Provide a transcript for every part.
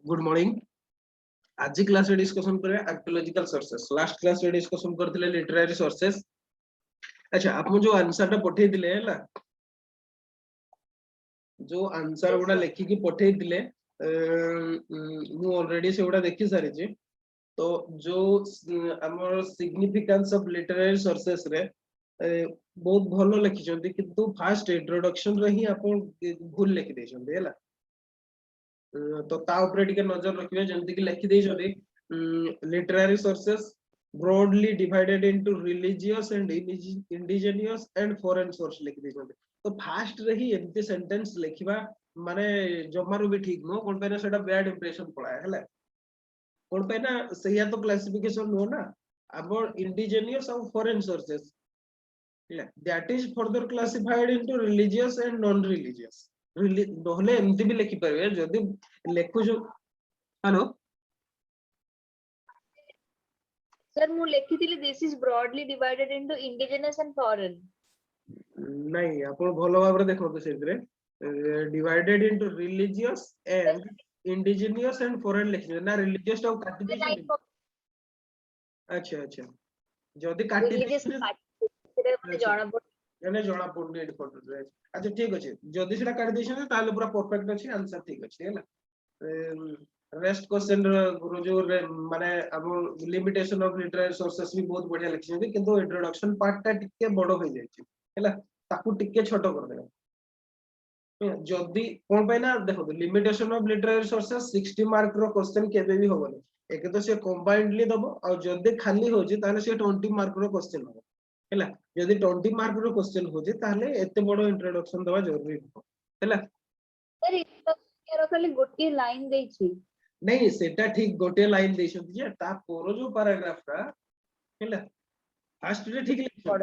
Good morning. आज class रे discussion करे आर्कियोलॉजिकल सोर्सेस। लास्ट क्लास रे डिस्कशन करथिले लिटरेरी सोर्सेस। अच्छा आपन जो आंसर टा पठे दिले हला, जो आंसर गुडा लेखि की पठे दिले मु ऑलरेडी से गुडा देखि सारी छी। तो जो हमर सिग्निफिकेंस ऑफ लिटरेरी सोर्सेस रे बहुत भलो लिखि छथि, किंतु फास्ट इंट्रोडक्शन रे ही आपन भूल लिखि दे छथि हला। तो ता ऊपर टिके नजर रखिबे, जेंति कि लिखि दे छथि literary sources broadly divided into religious and indigenous and foreign source लिखि दे छथि। तो फास्ट रे ही एमती सेंटेंस लिखिबा माने जमारू भी ठीक नो, कोन पे सेटा बैड इंप्रेशन पड़ाए हला। कोन पे ना सहिया तो क्लासिफिकेशन नो ना, अबाउट indigenous और foreign sources that is further classified into religious and non religious। नहले एमती भी लिखि परबे जदी लेखु जो। हेलो सर मु लेखिथिली this is broadly divided into indigenous and foreign. नहीं आपण भलो भाबरे देखो तो सेतरे divided into religious and indigenous and foreign लिखि ना। रिलीजियस टा काटि दे। अच्छा अच्छा जदी काटि रिलीजियस दे मते जाना पड़ एने जणा पड़ने एड फोटो रे। अच्छा ठीक अछि, जदी सेटा काटि दैछन ताले पूरा परफेक्ट अछि, आंसर ठीक अछि हैला। रेस्ट क्वेश्चन गुरु जो माने अब लिमिटेशन ऑफ लिटरेरी सोर्सेस भी बहुत बढ़िया लिखि, किंतु इंट्रोडक्शन पार्ट टा टिके बडो हो जाय छै हैला, ताकू टिके छोटो कर देबा। जदी कोन पे ना देखो limitation of literary sources 60 mark रो क्वेश्चन केबे भी होबो। एक तो से कंबाइंडली दबो और जदी खाली हो जे ताले से 20 मार्क रो क्वेश्चन हो हैला। जदी 20 मार्क रो क्वेश्चन हो जे ताले एते बडो इंट्रोडक्शन दबा जरूरी हो हैला। सर इरो खाली गोटी लाइन देई छी। नहीं सेटा ठीक गोटे लाइन दे छथि जे ता पोरो जो पैराग्राफ रा हैला फास्ट रे ठीक लिख बड़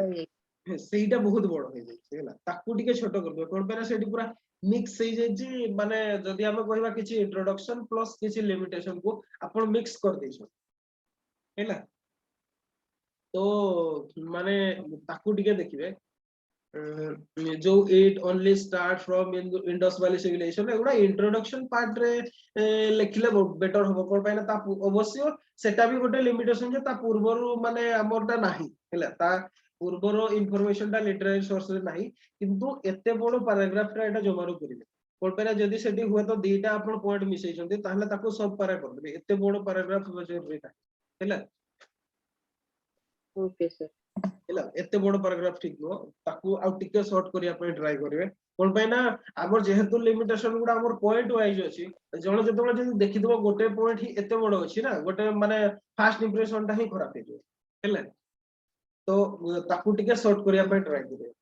हे सेटा बहुत बड़ हो जाय छै हैला। ताकू टिके छोटो कर दो कोन पे सेठी पूरा मिक्स हो जाय छी। माने जदी हम कहबा किछि इंट्रोडक्शन प्लस किछि लिमिटेशन को अपन मिक्स कर दै छ हैला। तो माने ताकू टिके देखिबे जो it only start from Indus valley civilisation एगुडा इंट्रोडक्शन पार्ट रे लिखले बेटर होबो। कोन पे ना ता अवश्य सेटा भी गोटे लिमिटेशन जे ता पूर्वरु माने हमरटा नाही हैला। ता पूर्वर इंफॉर्मेशन ता लिटरेरी सोर्स रे नाही, किंतु एते बडो पैराग्राफ रे एटा जमारो करिवे। कोन पे ना जदी सेठी हुए तो दीटा अपन पॉइंट मिसै छथि ताहले ताको सब पारा कर देबे। एते बडो पैराग्राफ जरूरी नाही हैला। ओके सर हैला एते बडो पैराग्राफ ठीक नो, ताकू आ टिके शॉर्ट करिया पे ट्राई करिवे। कोन पे ना हमर जेहेतु लिमिटेशन गुडा हमर पॉइंट वाइज अछि, जण जतबे जदी देखिदबो गोटे पॉइंट ही एते बडो अछि ना, गोटे माने फर्स्ट इंप्रेशन ता ही खराब हे जो हैला। तो ताकू टिके शॉर्ट करिया पे ट्राई करिवे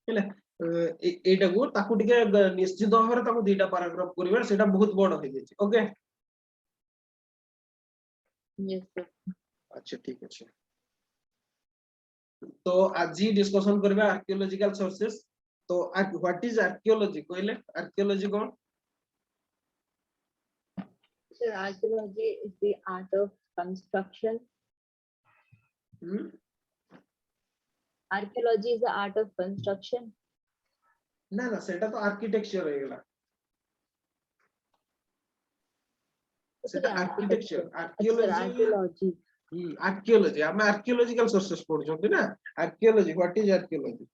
हैला। एटा को ताकू टिके निश्चित भाବରେ ताकू दीटा पैराग्राफ करिवे, सेटा बहुत बड हो जाय छै। Okay yes sir. अच्छा ठीक अछि। तो आज ही डिस्कशन करबा आर्कियोलॉजिकल सोर्सेस। तो व्हाट इज आर्कियोलॉजी कहले? Archaeology cone? Sir, archaeology is the art of construction. Archaeology is the art of construction. ना ना सेटा तो आर्किटेक्चर हो गेला। सेटा आर्किटेक्चर आर्कियोलॉजी आर्कियोलॉजी हम आर्कियोलॉजिकल सोर्सेस पढ़ छथि ना। Archaeology what is archaeology?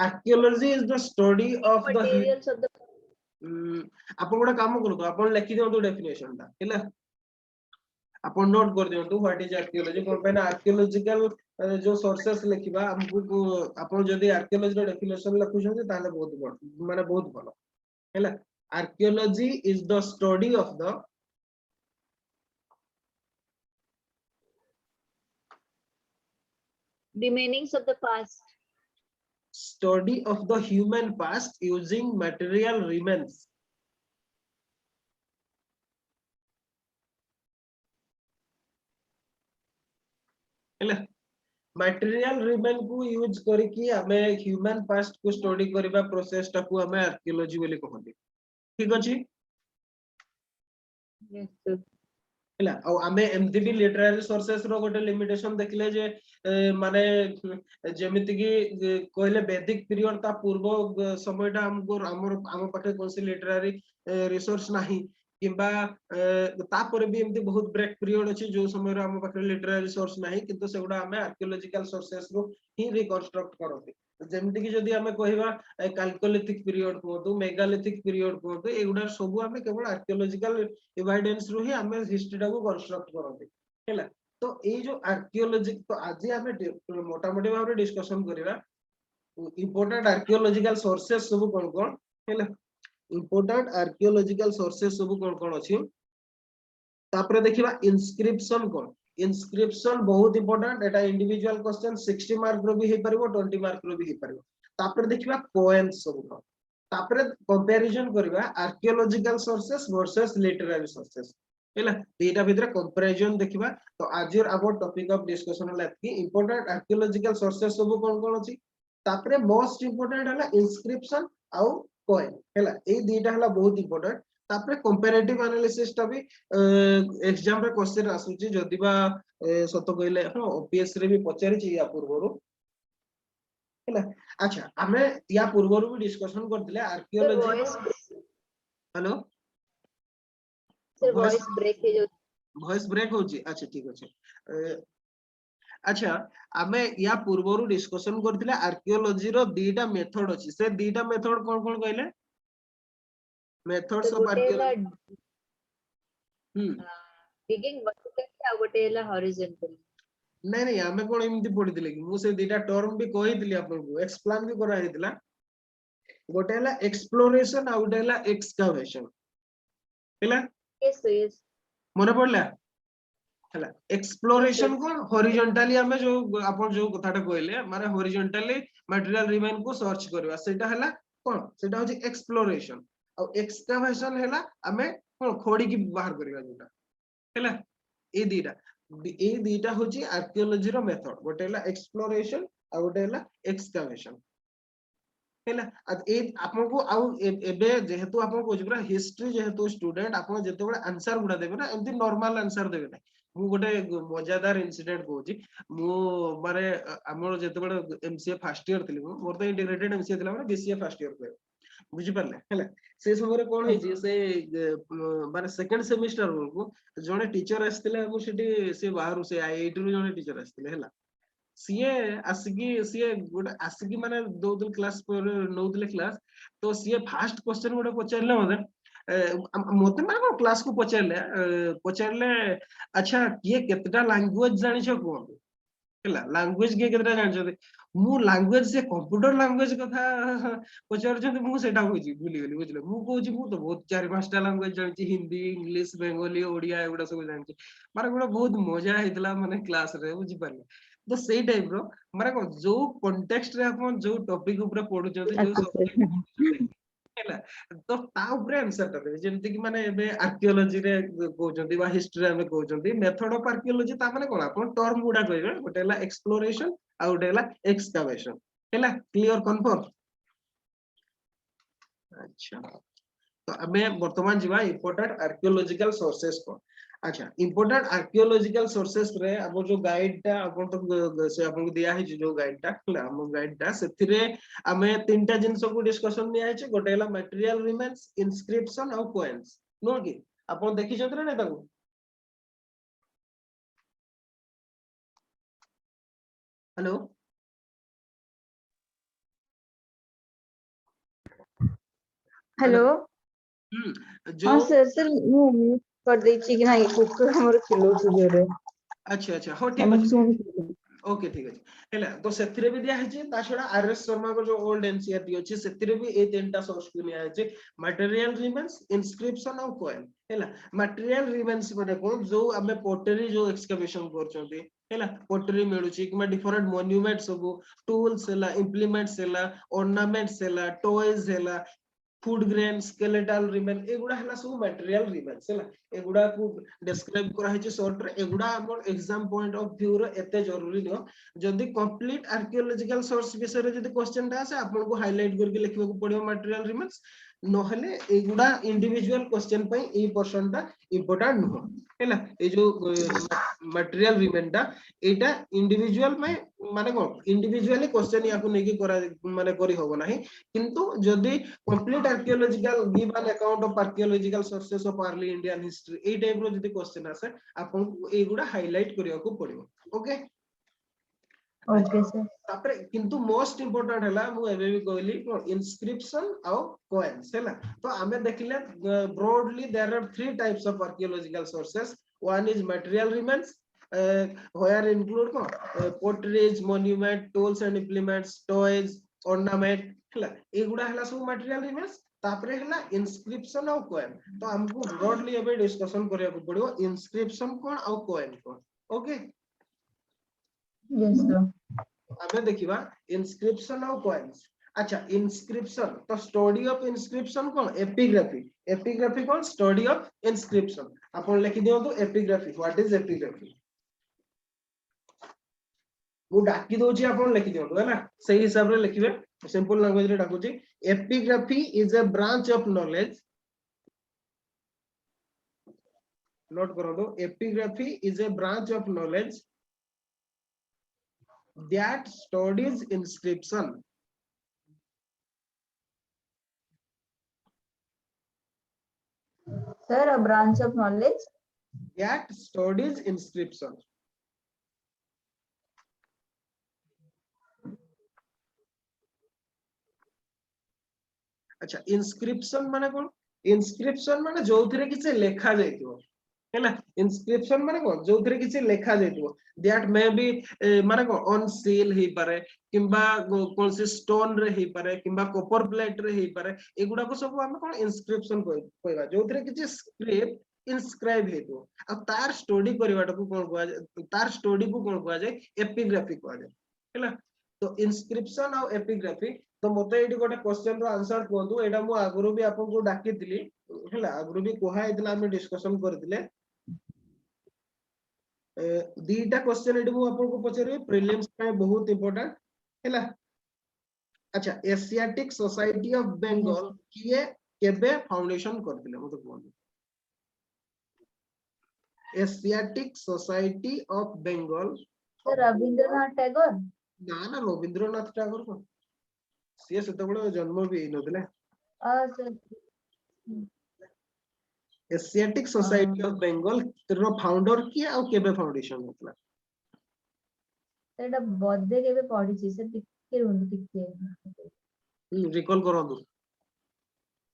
Archaeology is the study of the Materials of the आपण गोटा काम करतो, आपण लिखि दियंतु डेफिनेशन ता हैला। आपण नोट कर दियंतु व्हाट इज आर्कियोलॉजी। कोन पे ना आर्कियोलॉजिकल जो सोर्सेस लिखिबा हमकु आपण जदी आर्कियोलॉजी रो डेफिनेशन लिखु छथि ताले बहुत बड़ माने बहुत भलो हैला। Archaeology is the study of the remainings of the past. study of the human past using material remains हैला। मटेरियल रिमेन को यूज करिकी हमें ह्यूमन पास्ट को स्टडी करबा प्रोसेस टा को हमें आर्कियोलॉजी बोली कहंती। ठीक अछि? Yes sir. ହେଲା ଆଉ ଆମେ एमती भी लिटरेरी सोर्सेस रो गोटे लिमिटेशन देखले जे माने जेमिति कि कहले वैदिक पीरियड ता पूर्व समयटा हमको हम पाखे कोनसी लिटरेरी रिसोर्स नाही किंबा तापर भी एमती बहुत ब्रेक पीरियड अछि जो समय रो हम पाखे लिटरेरी सोर्स नाही किंतु सेगुडा हमें आर्कियोलॉजिकल सोर्सेस रो ही रिकंस्ट्रक्ट करते जेमिति कि जदी हमें कहबा कैल्कोलिथिक पीरियड कहतु मेगालिथिक पीरियड कहतु एगुडा सब हमें केवल आर्कियोलॉजिकल एविडेंस रो ही हमें हिस्ट्री टा को कंस्ट्रक्ट करते हैला तो ए जो आर्कियोलॉजी तो आज हमें मोटा मोटी भाव डिस्कशन करिवा इंपोर्टेंट आर्कियोलॉजिकल सोर्सेस सब कोन कोन हैला इंपोर्टेंट आर्कियोलॉजिकल सोर्सेस सब कोन अछि तापर देखिबा इनस्क्रिप्शन कोन इनस्क्रिप्शन बहुत इंपोर्टेंट एटा इंडिविजुअल क्वेश्चन 60 मार्क रो भी हे परबो 20 मार्क रो भी हे परबो तापर देखिबा कोएन्स सब कोन तापर कंपैरिजन करबा archaeological sources versus literary sources हैला एटा भितर कंपैरिजन देखिबा तो आज आवर टॉपिक ऑफ डिस्कशन हला कि इंपोर्टेंट आर्कियोलॉजिकल सोर्सेस सब कोन कोन अछि तापर मोस्ट इंपोर्टेंट हला इनस्क्रिप्शन आउ कोइन हैला ए दीटा हला बहुत इंपोर्टेंट तापर कंपैरेटिव एनालिसिस टा भी एग्जाम रे क्वेश्चन आसुची जदिबा सत कहले हां ओपीएस रे भी पचारि छी या पूर्वरो हैला अच्छा हमें या पूर्वरो भी डिस्कशन करथिले Sir, archaeology voice, hello sir, voice voice break हे जो वॉइस ब्रेक होची अच्छा ठीक अछि अच्छा हमें या पूर्वरो डिस्कशन करथिले आर्कियोलॉजी रो दीटा मेथड अछि से दीटा मेथड कोन कोन कहले मेथड्स sir ऑफ गोटे आर्कियोलॉजी digging vertically ଆଉ ଗୋଟେ ହେଲା horizontal नहीं नहीं हमें कोन एमती पढिथिले कि मु से दीटा टर्म भी कहिथिले आपन को एक्सप्लेन भी करा हितला गोटे हला एक्सप्लोरेशन आ गोटे हला एक्सकवेशन हैला yes मने पड़ला हैला एक्सप्लोरेशन yes को हॉरिजॉन्टली हमें जो आपन जो कथाटा कहले माने हॉरिजॉन्टली मटेरियल रिमेन को सर्च करबा सेटा हला कोन सेटा होची एक्सप्लोरेशन आ एक्सकवेशन हला हमें कोन खोडी की बाहर करबा जोटा हैला ए दीटा होची आर्कियोलॉजी रो मेथड गोटे हला एक्सप्लोरेशन आ गोटे हला एक्सकवेशन हैला ए आपन को आउ एबे जेहेतु आपन को पूरा हिस्ट्री जेहेतु स्टूडेंट आपन जते बडा आंसर गुडा देबे ना एमती नॉर्मल आंसर देबे ना मु गोटे मजादार इंसिडेंट कहूची मु माने हमर जते बडा एमसीए फर्स्ट ईयर थिली मोर तो इंटीग्रेटेड एमसीए थिला माने बीसीए फर्स्ट ईयर पे बुझी परले हैला से समय कोन हेची से माने सेकंड सेमेस्टर को जने टीचर आस्थिले मु सेठी से बाहर से आईआईटी रो जने टीचर आस्थिले हैला सीए सीए गोटे आसिकी माने दौदल क्लास पर नौदले क्लास तो सीए फास्ट क्वेश्चन गोटे पचारले मते माने क्लास को पचारले अच्छा किए केतटा लैंग्वेज जानि छ कोन हैला लैंग्वेज के केतटा जानि छ मु लैंग्वेज से कंप्यूटर लैंग्वेज कथा पचार छ मु सेटा होची भूली गेली बुझले मु कहूची मु तो बहुत चार पांचटा लैंग्वेज जानि छी हिंदी इंग्लिश बंगाली ओडिया एगुडा सब जानि छी माने गोटे बहुत मजा हेतला माने क्लास रे बुझी पारले तो सेई टाइप रो माने को जो कॉन्टेक्स्ट रे अपन जो टॉपिक ऊपर पढु जते जो सब हैला तो ता ऊपर आंसर ता देबे जेमति कि माने एबे आर्कियोलॉजी रे कहउजंती बा हिस्ट्री रे हमें कहउजंती मेथड ऑफ आर्कियोलॉजी ता माने कोन अपन टर्म गुडा कहबे गोटे हला एक्सप्लोरेशन आ गोटे हला एक्सकवेशन हैला क्लियर कंफर्म अच्छा तो हमें वर्तमान जीवा इंपोर्टेंट आर्कियोलॉजिकल सोर्सेस को अच्छा इंपोर्टेंट आर्कियोलॉजिकल सोर्सेस रे अब जो गाइड टा अपन तो से अपन को दिया है जो गाइड टा हम गाइड टा सेथिरे हमें तीनटा जिंस को डिस्कशन दिया है गोटे हला मटेरियल रिमेन्स इनस्क्रिप्शन और कोइन्स नो कि अपन देखि छथि ना ताको हेलो हेलो जो हाँ सर मु म्यूट कर देई छी कि ना कुकर हमर चिल्लो छी जोरे अच्छा अच्छा हो ठीक हम अछि सुन ओके ठीक अछि हैला तो सेथिरे भी दिया है जे ता छडा आरएस शर्मा को जो ओल्ड एनसीईआरटी अछि सेथिरे भी ए तीनटा सोर्स को निया है जे मटेरियल रिमेन्स इनस्क्रिप्शन और कोइन हैला मटेरियल रिमेन्स माने कोन जो हमें पोटरी जो एक्सकवेशन करचोंती हैला पोटरी मिलु छी कि डिफरेंट मॉन्यूमेंट सब टूल्स हैला इंप्लीमेंट्स हैला ऑर्नामेंट्स हैला टॉयज हैला फूड ग्रेन स्केलेटल रिमेन एगुडा हला सब मटेरियल रिमेन्स हैला एगुडा को डिस्क्राइब करा है शॉर्ट रे एगुडा हमर एग्जाम पॉइंट ऑफ व्यू रे एते जरूरी न जदी कंप्लीट आर्कियोलॉजिकल सोर्स विषय रे जदी क्वेश्चन ता आसे आपन को हाईलाइट करके लिखबा को पड़ियो मटेरियल रिमेन्स नहले एगुडा इंडिविजुअल क्वेश्चन पई ए पर्सन टा इंपोर्टेंट नुह हैला ए जो मटेरियल रिमेन टा एटा इंडिविजुअल में माने कोन इंडिविजुअली क्वेश्चन या को नेकी करा माने करी होबो नाही किंतु जदी complete archaeological give an account of archaeological sources of early Indian history ए टाइप रो जदी क्वेश्चन आसे आपन को एगुडा हाइलाइट करिया को पड़िबो ओके ओके सर तापरे किंतु मोस्ट इंपोर्टेंट हैला मु एबे भी कहली इंस्क्रिप्शन आउ कॉइन्स हैला तो हमें देखले broadly there are three types of archaeological sources one is material remains where include potteries monument tools and implements toys ornament हैला एगुडा हैला सब मटेरियल रिमेन्स तापरे हैला इंस्क्रिप्शन आउ कॉइन तो हमको ब्रॉडली एबे डिस्कशन करिया को पड़ियो इंस्क्रिप्शन कोन आउ कॉइन कोन ओके यस सर हमें देखिबा इंस्क्रिप्शन और कॉइन्स अच्छा इंस्क्रिप्शन तो study of inscription cone epigraphy cone study of inscription आपण लिखि दियो तो एपिग्राफी व्हाट इज एपिग्राफी वो डाकी दोची आपण लिखि दियो तो हैला सही हिसाब रे लिखिबे सिंपल लैंग्वेज रे डाकुची epigraphy is a branch of knowledge note करो दो epigraphy is a branch of knowledge that studies inscription sir a branch of knowledge that studies inscription अच्छा inscription माने कोन inscription माने जोथरे किसे लेखा जाइतो हैला इंस्क्रिप्शन माने कोन जोथरे किसे लेखा जाइतो दैट मे बी माने कोन ऑन सील हे पारे किंबा कोन से स्टोन रे हे पारे किंबा कॉपर प्लेट रे हे पारे एगुडा को सब हम कोन इंस्क्रिप्शन कहबा जोथरे किसे स्क्रिप्ट इंस्क्राइब हेतो आ तार स्टडी करबाटा को कोन कहआ तार स्टडी को कोन कहआ जाय एपिग्राफी कहआ जाय हैला तो इंस्क्रिप्शन और एपिग्राफी तो मते एडी गोटे क्वेश्चन रो आंसर कोंदु एडा मु आगुरु भी आपन को डाकी दिली हैला आगुरु भी कोहा इतला हम डिस्कशन कर दिले दीटा क्वेश्चन एडी मु आपन को पचरे प्रीलिम्स में बहुत इंपोर्टेंट हैला अच्छा एशियाटिक सोसाइटी ऑफ बंगाल किए केबे फाउंडेशन कर दिले मते कोन Asiatic Society of Bengal sir Rabindranath Tagore ना ना रविंद्रनाथ टैगोर को से सेतबळे जन्म भी नथिले sir Asiatic Society of Bengal रो फाउंडर किए आ केबे फाउंडेशन होतला सेटा बर्थडे केबे पढी छी सर टिके रुंद टिके रिकॉल करंदु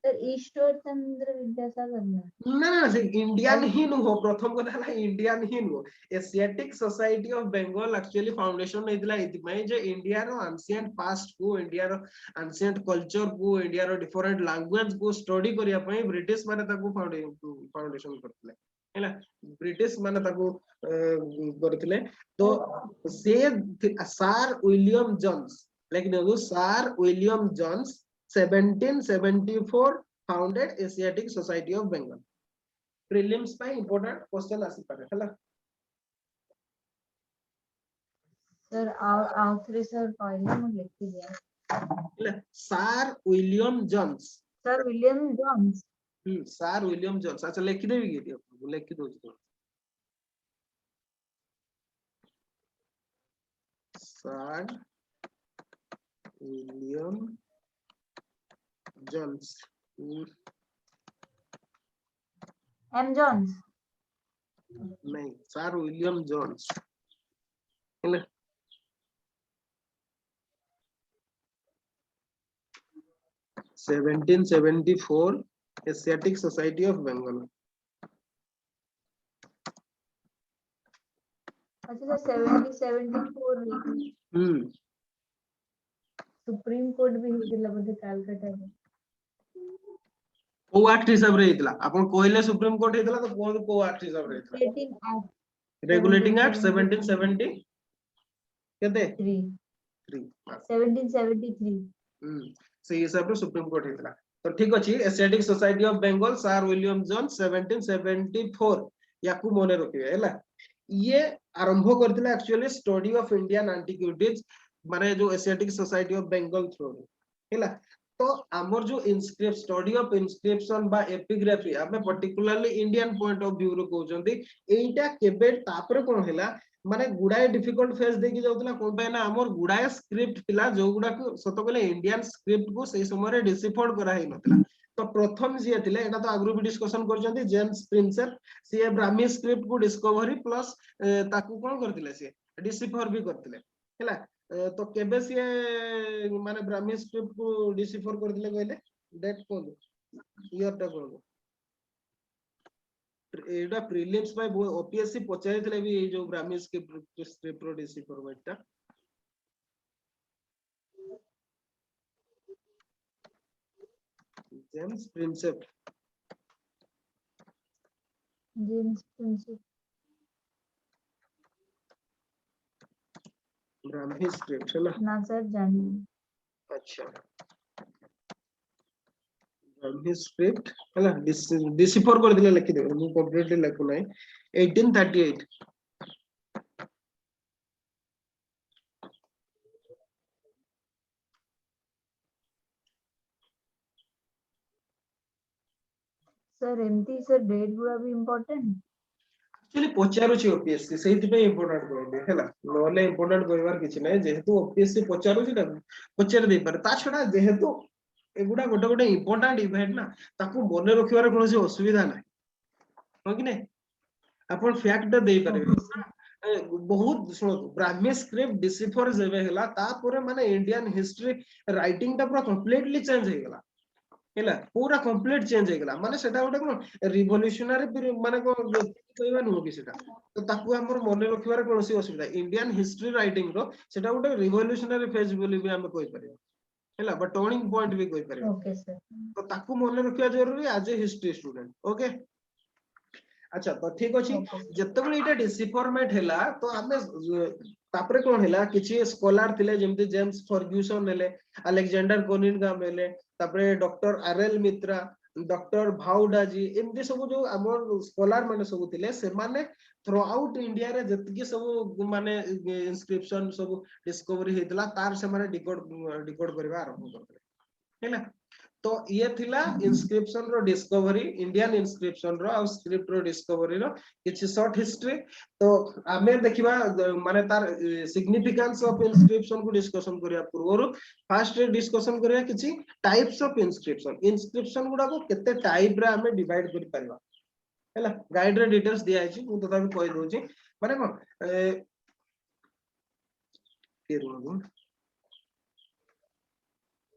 सर ईश्वर चंद्र विद्यासागर ना ना से इंडियन ही नु हो प्रथम कथा है इंडियन ही नु Asiatic Society of Bengal actually foundation नैदिला इति मै जे इंडिया रो एंशिएंट पास्ट को इंडिया रो एंशिएंट कल्चर को इंडिया रो डिफरेंट लैंग्वेज को स्टडी करिया पई ब्रिटिश माने ताको फाउंडेशन करतले हैला ब्रिटिश माने ताको करतले तो से sir William Jones like no sir William Jones 1774 founded Asiatic Society of Bengal prelims by important question आसी पारे हला सर आउथरे सर पहले मु लिखि दिया हला sir William Jones sir William Jones sir William Jones अच्छा लिखि देबी के दियो लिखि दो sir William Jones M Jones नहीं सर विलियम जोन्स हैला 1774 Asiatic Society of Bengal अच्छा सर 1774 सुप्रीम कोर्ट भी हिला बदे कलकत्ता में को एक्ट हिसाब रे हितला अपन कोइले सुप्रीम कोर्ट हितला तो कोन को एक्ट हिसाब रे हितला रेगुलेटिंग एक्ट 1770 केते 1773 से हिसाब रे सुप्रीम कोर्ट हितला तो ठीक अछि Asiatic Society of Bengal sir William Jones 1774 याकू मने रखिबे हैला ये आरंभ करथिला actually study of Indian antiquities माने जो Asiatic Society of Bengal through हैला तो तो आमर जो इनस्क्रिप्ट स्टडी ऑफ इनस्क्रिप्शन बा एपिग्राफी आमे particularly Indian point of view रो कहउचंदी एटा केबे तापर कोन हैला माने गुडाए डिफिकल्ट फेज देखि जाउतला कोन पे ना हमर गुडाए स्क्रिप्ट थिला जो गुडा को सतो कहले इंडियन स्क्रिप्ट को से समय रे डिसिफर्ड करा हे नतला तो प्रथम जे थिले एटा तो आगु भी डिस्कशन करजंती जेम्स प्रिंसेप सी ब्राह्मी स्क्रिप्ट को डिस्कवरी प्लस ताकू कोन करथिले से डिसिफर भी करथिले हैला तो केबे से माने ब्राह्मी स्क्रिप्ट को डिसिफर करथिले कहले डेट कोन ईयर टा कोन एटा प्रीलिम्स बाय ओपीएससी पचारिथिले भी ए जो ब्राह्मी स्क्रिप्ट रो डिसिफर वेटा जेम्स प्रिंसेप ब्राह्मी स्क्रिप्ट है ना सर जानी अच्छा ब्राह्मी स्क्रिप्ट है ना डिसिफर कर दिले लिखि दे मु कंप्लीटली लिखु नै 1838 सर एमती सर डेट गुड़ा भी इम्पोर्टेंट एक्चुअली पचारू छी ओपीएससी सेहिति पे इंपोर्टेंट कहबे हैला नले इंपोर्टेंट कहबार किछि नै जेहेतु ओपीएससी पचारू छी पचार दे पारे ता छडा जेहेतु एगुडा गोटे गोटे इंपोर्टेंट इवेंट ना ताकू मने रखिबार कोनोसी असुविधा नै हो कि नै अपन फैक्ट दे पारे बहुत सुनो ब्राह्मी स्क्रिप्ट डिसिफर जेबे हैला ता परे माने इंडियन हिस्ट्री राइटिंग ता पूरा कंप्लीटली चेंज हे गेला हैला पूरा कंप्लीट चेंज हे गेला माने सेटा गोटे कोन रिवोल्यूशनरी माने को कहबा नु कि सेटा तो ताकू हमर मने रखिबार कोनोसी असुविधा इंडियन हिस्ट्री राइटिंग रो सेटा गोटे रिवोल्यूशनरी फेज बोली भी हम कहि परियो हैला बट टर्निंग पॉइंट भी कहि परियो ओके सर तो ताकू मने रखिया जरूरी as a history student okay अच्छा तो ठीक अछि जतबे इटा डिसिफॉर्मेट हैला तो हमें तापरे कोन हैला किछि स्कॉलर थिले जेमति जेम्स फर्ग्यूसन हेले अलेक्जेंडर कोनिनगाम हेले तापरे डॉक्टर आरएल मित्रा डॉक्टर भाउडाजी एमति सब जो हमर स्कॉलर माने सब थिले से माने थ्रू आउट इंडिया रे जतकी सब माने इंस्क्रिप्शन सब डिस्कवरी हेतला तार से माने डिकोड करबा आरंभ करथले हैला तो ये थिला इंस्क्रिप्शन रो डिस्कवरी इंडियन इंस्क्रिप्शन रो और स्क्रिप्ट रो डिस्कवरी रो किछि शॉर्ट हिस्ट्री तो आमे देखिबा माने तार सिग्निफिकेंस ऑफ इंस्क्रिप्शन को डिस्कशन करिया पूर्व फर्स्ट डिस्कशन करिया किछि टाइप्स ऑफ इंस्क्रिप्शन गुडा को केते टाइप रे आमे डिवाइड करि परबा हैला गाइड रे डिटेल्स दिया अछि मु तथा भी कहि दोछि माने कोन के रो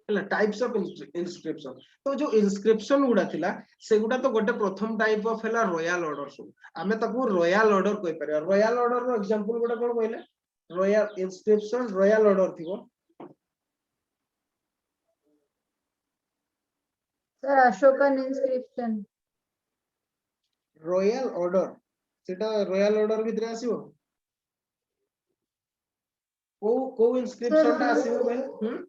टाइप्स ऑफ इंस्क्रिप्शन तो जो इंस्क्रिप्शन गुडा थिला से गुडा तो गोटे प्रथम टाइप ऑफ हैला रॉयल ऑर्डर सब आमे ताकू रॉयल ऑर्डर कहि परिया रॉयल ऑर्डर रो एग्जांपल गुडा कोन कहले रॉयल इंस्क्रिप्शन रॉयल ऑर्डर थिबो sir Ashokan inscription royal order सेटा रॉयल ऑर्डर भितर आसीबो को इंस्क्रिप्शन ता आसीबो भाई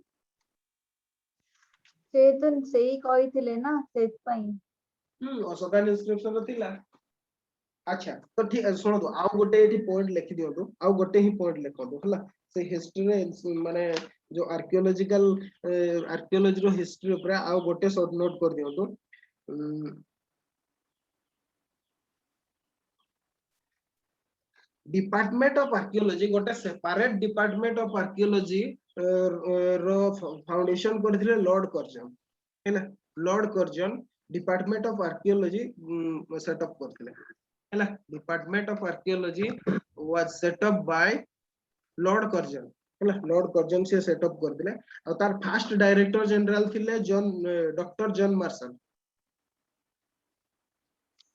से तो सही कहिथिले ना सेत पई अशोकन इंस्क्रिप्शन तो थिला अच्छा तो ठीक सुनो तो आउ गोटे एठी पॉइंट लिखि दियो तो आउ गोटे ही पॉइंट लिखो दो हला से हिस्ट्री रे माने जो आर्कियोलॉजी रो हिस्ट्री ऊपर आउ गोटे शॉर्ट नोट कर दियो तो डिपार्टमेंट ऑफ आर्कियोलॉजी गोटे सेपरेट डिपार्टमेंट ऑफ आर्कियोलॉजी रो फाउंडेशन करथिले लॉर्ड कर्जन हैला Lord Curzon department of archaeology set up करथिले हैला department of archaeology was set up by Lord Curzon हैला लॉर्ड कर्जन से सेटअप करथिले और तार फर्स्ट डायरेक्टर जनरल थिले John doctor John Marshall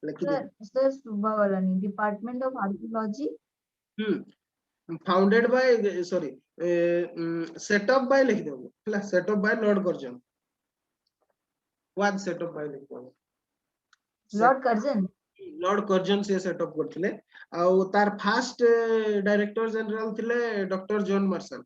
sir सुबह वाला नहीं department of archaeology founded by sorry setup by लिख दो हैला setup by Lord Curzon was setup by लिख दो लॉर्ड कर्जन से सेटअप करथिले आ तार फर्स्ट डायरेक्टर जनरल थिले doctor John martial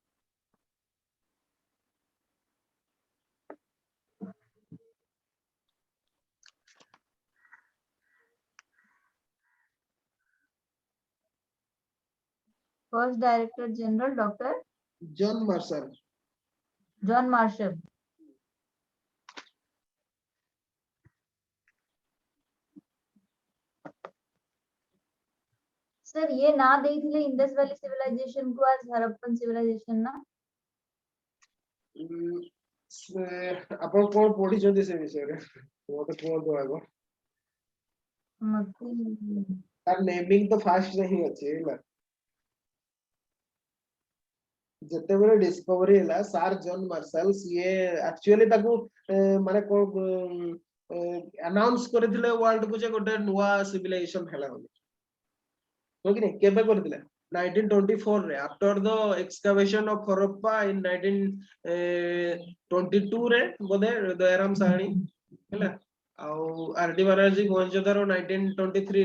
first director general doctor John martial John Marshall sir ये ना देइथिले इंडस वैली सिविलाइजेशन को आज हड़प्पन सिविलाइजेशन ना आपण कोन पढी जदी से विषय रे मते कोन तो आगो मते तार नेमिंग तो फास्ट नहीं अछि हैला जते बेले डिस्कवरी हैला सर जॉन मार्शल ये एक्चुअली ताको माने को अनाउंस करथिले वर्ल्ड को जे गोटे नुवा सिविलाइजेशन हैला बोली हो कि नहीं केबे करथिले 1924 रे after the excavation of Harappa in 1922 रे बोधे दयाराम साहनी हैला आउ आरडी बनर्जी मोहनजोदारो 1923 रे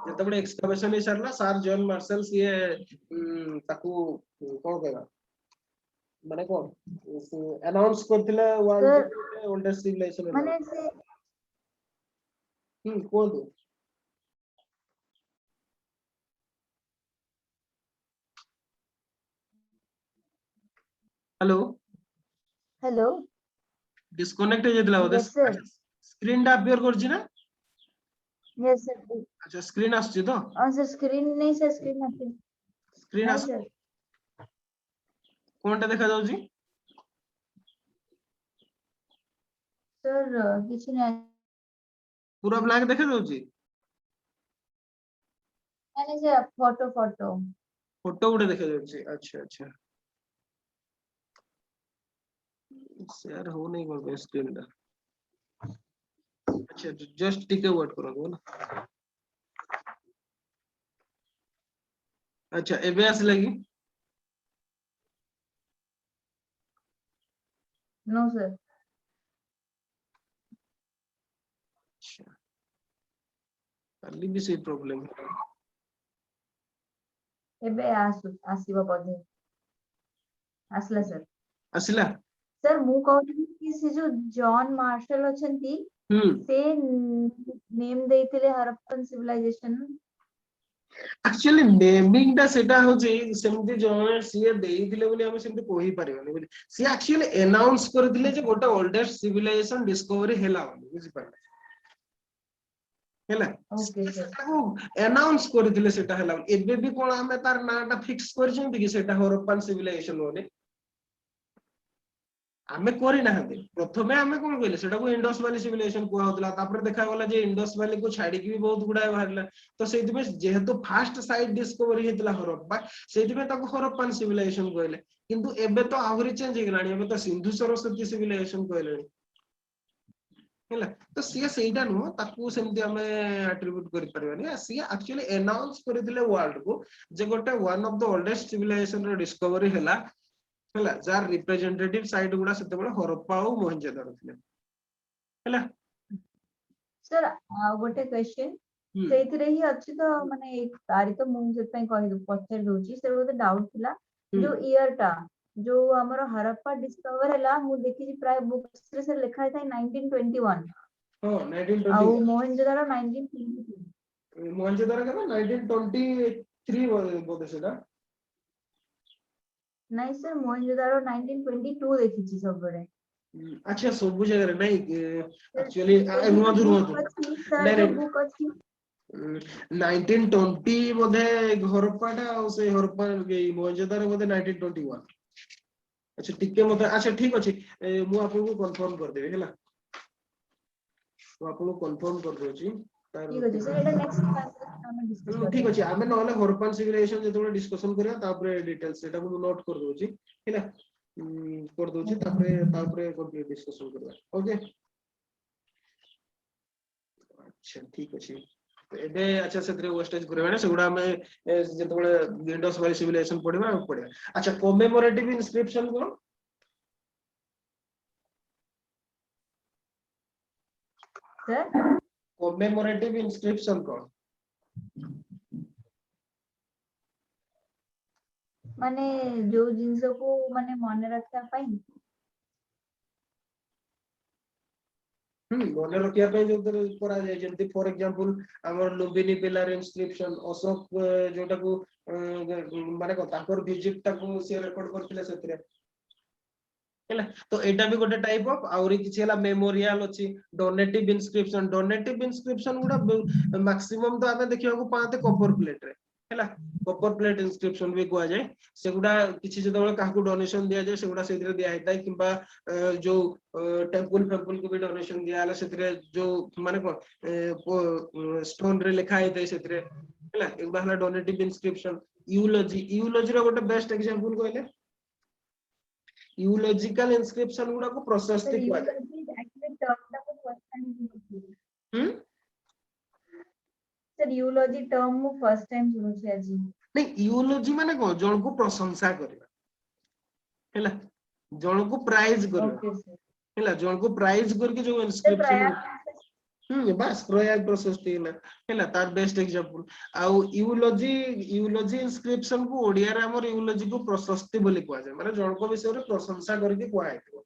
जते बडे एक्सकवेशन ही सरला सर जॉन मार्शल ये ताकू कोन कहबा माने कोन अनाउंस करथिले वर्ल्ड ओल्डेस्ट सिविलाइजेशन माने से कोन दो हेलो हेलो डिस्कनेक्ट हो जेतला बोधे यस सर स्क्रीन टा अपीयर करछि ना यस सर अच्छा स्क्रीन आछि तो सर स्क्रीन नहीं सर स्क्रीन आती स्क्रीन नहीं आस सर कोनटा देखा जाउछि सर किछि नहीं पूरा ब्लैंक देखा जाउछि नहीं सर फोटो फोटो फोटो गुडे देखा जाउछि अच्छा अच्छा शेयर हो नहीं कर स्क्रीन टा अच्छा जस्ट टिके वेट करो ना अच्छा एबे आसला कि नो सर अच्छा काली भी से प्रॉब्लम एबे आसीबो बोधे आसला सर आसला सर मु कहली कि से जो जॉन मार्शल अछंती से नेम देइतिले हड़प्पन सिविलाइजेशन एक्चुअली नेमिंग टा सेटा होची सेमति जने सिए देइदिले बोली हम सेमति कोही परिबनी बोली सी एक्चुअली अनाउंस करदिले जे गोटे ओल्डेस्ट सिविलाइजेशन डिस्कवरी हैला बोली बुझि पाले हैला ओके सर सेटाको अनाउंस करदिले सेटा हैला एबे भी कोन हमें तार नाटा फिक्स करछंती कि सेटा हड़प्पन सिविलाइजेशन बोली आमे करि नाहंती प्रथमे आमे कोन कहले सेटा को इंडस वैली सिविलाइजेशन को होतला तापर देखा गला जे इंडस वैली को छाडी की भी बहुत गुडा बाहरला तो सेति में जेहेतु फास्ट साइट डिस्कवरी हेतला हड़प्पा सेति में ताको हड़प्पन सिविलाइजेशन कहले किंतु एबे तो आहुरी चेंज हे गलानी एबे तो सिंधु सरस्वती सिविलाइजेशन कहले हैला तो सिया सेइडा नु ताकू सेमति हमें एट्रिब्यूट करि परबानी सिया एक्चुअली अनाउंस करि दिले वर्ल्ड को जे गोटे one of the oldest civilisation रो डिस्कवरी हैला हैला जार रिप्रेजेंटेटिव साइट गुडा सेते बळे हड़प्पा और मोहनजोदारो थिले हैला सर गोटे क्वेश्चन सेइथिरे ही अछि तो माने एक तारी तो मु जे पई कहि पछर दोची सर गोटे डाउट थिला जो ईयर टा जो हमरो हड़प्पा डिस्कवर हैला मु देखि जी प्राय बुक्स रे सर लिखा था 1921 हां 1920 आ मोहनजोदारो 1922 मोहनजोदारो केबे 1923 बोधे सेटा नहीं सर मोहनजोदारो 1922 देखि छी सब बड़े अच्छा सब जगह रे नहीं एक्चुअली नुवा दूर नहीं नहीं बुक अछि 1920 बोधे हड़प्पाटा और से हड़प्पा के मोहनजोदारो बोधे 1921 अच्छा टिके मते अच्छा ठीक अछि मु आपन को कंफर्म कर देबे हैला तो आपन को कंफर्म कर दोची ठीक अछि सर एटा नेक्स्ट क्लास हम डिस्कस करब ठीक अछि आमे नहले हड़प्पन सिविलाइजेशन जेतो डिस्कशन करिया तापर डिटेल्स एटा को नोट कर दोची हैला कर दोची तापर कंप्लीट डिस्कशन करबा ओके अच्छा ठीक अछि एबे अच्छा सेतरे वेस्टेज करबा ना सेगुडा हमें जेतो बळे इंडस वैली सिविलाइजेशन पढिबा अच्छा कमेमोरेटिव इंस्क्रिप्शन को सर कमेमोरेटिव इंस्क्रिप्शन को माने जो जिंस को माने मन रखा पाई मने रखिया पे जो करा जाय जेंति फॉर एग्जांपल हमर लुम्बिनी पिलर इंस्क्रिप्शन अशोक जोटा को माने को ताकर विजिट ता को से रिकॉर्ड करथिले सेतरे हैला तो एटा भी गोटे टाइप ऑफ आउरी किछि हैला मेमोरियल अछि डोनेटिव इंस्क्रिप्शन गुडा मैक्सिमम तो हमें देखियो को पाते कॉपर प्लेट रे हैला कॉपर प्लेट इंस्क्रिप्शन भी कुआ जाए सेगुडा किछि जदो काकू डोनेशन दिया जाए सेगुडा सेतिरे दिया हेता किबा जो टेंपल फेंपल को भी डोनेशन दिया हला सेतिरे जो माने को स्टोन रे लिखा हेते सेतिरे हैला एगुडा हला डोनेटिव इंस्क्रिप्शन यूलॉजी रो गोटे बेस्ट एग्जांपल कहले यूलॉजिकल इंस्क्रिप्शन गुडा को प्रशस्ति कुआ जाए सर यूलॉजी टर्म मु फर्स्ट टाइम सुनुछि आजी नहीं यूलॉजी माने को जण को प्रशंसा करबा हैला जण को प्राइज करबा ओके सर हैला जण को प्राइज करके जो सर इंस्क्रिप्शन बस प्रयाग प्रशस्ति हैला तार बेस्ट एग्जांपल आउ यूलॉजी इंस्क्रिप्शन को ओडिया रे हमर यूलॉजी को प्रशस्ति बोली कुआ जाय माने जण को विषय रे प्रशंसा करके कुआ हेतो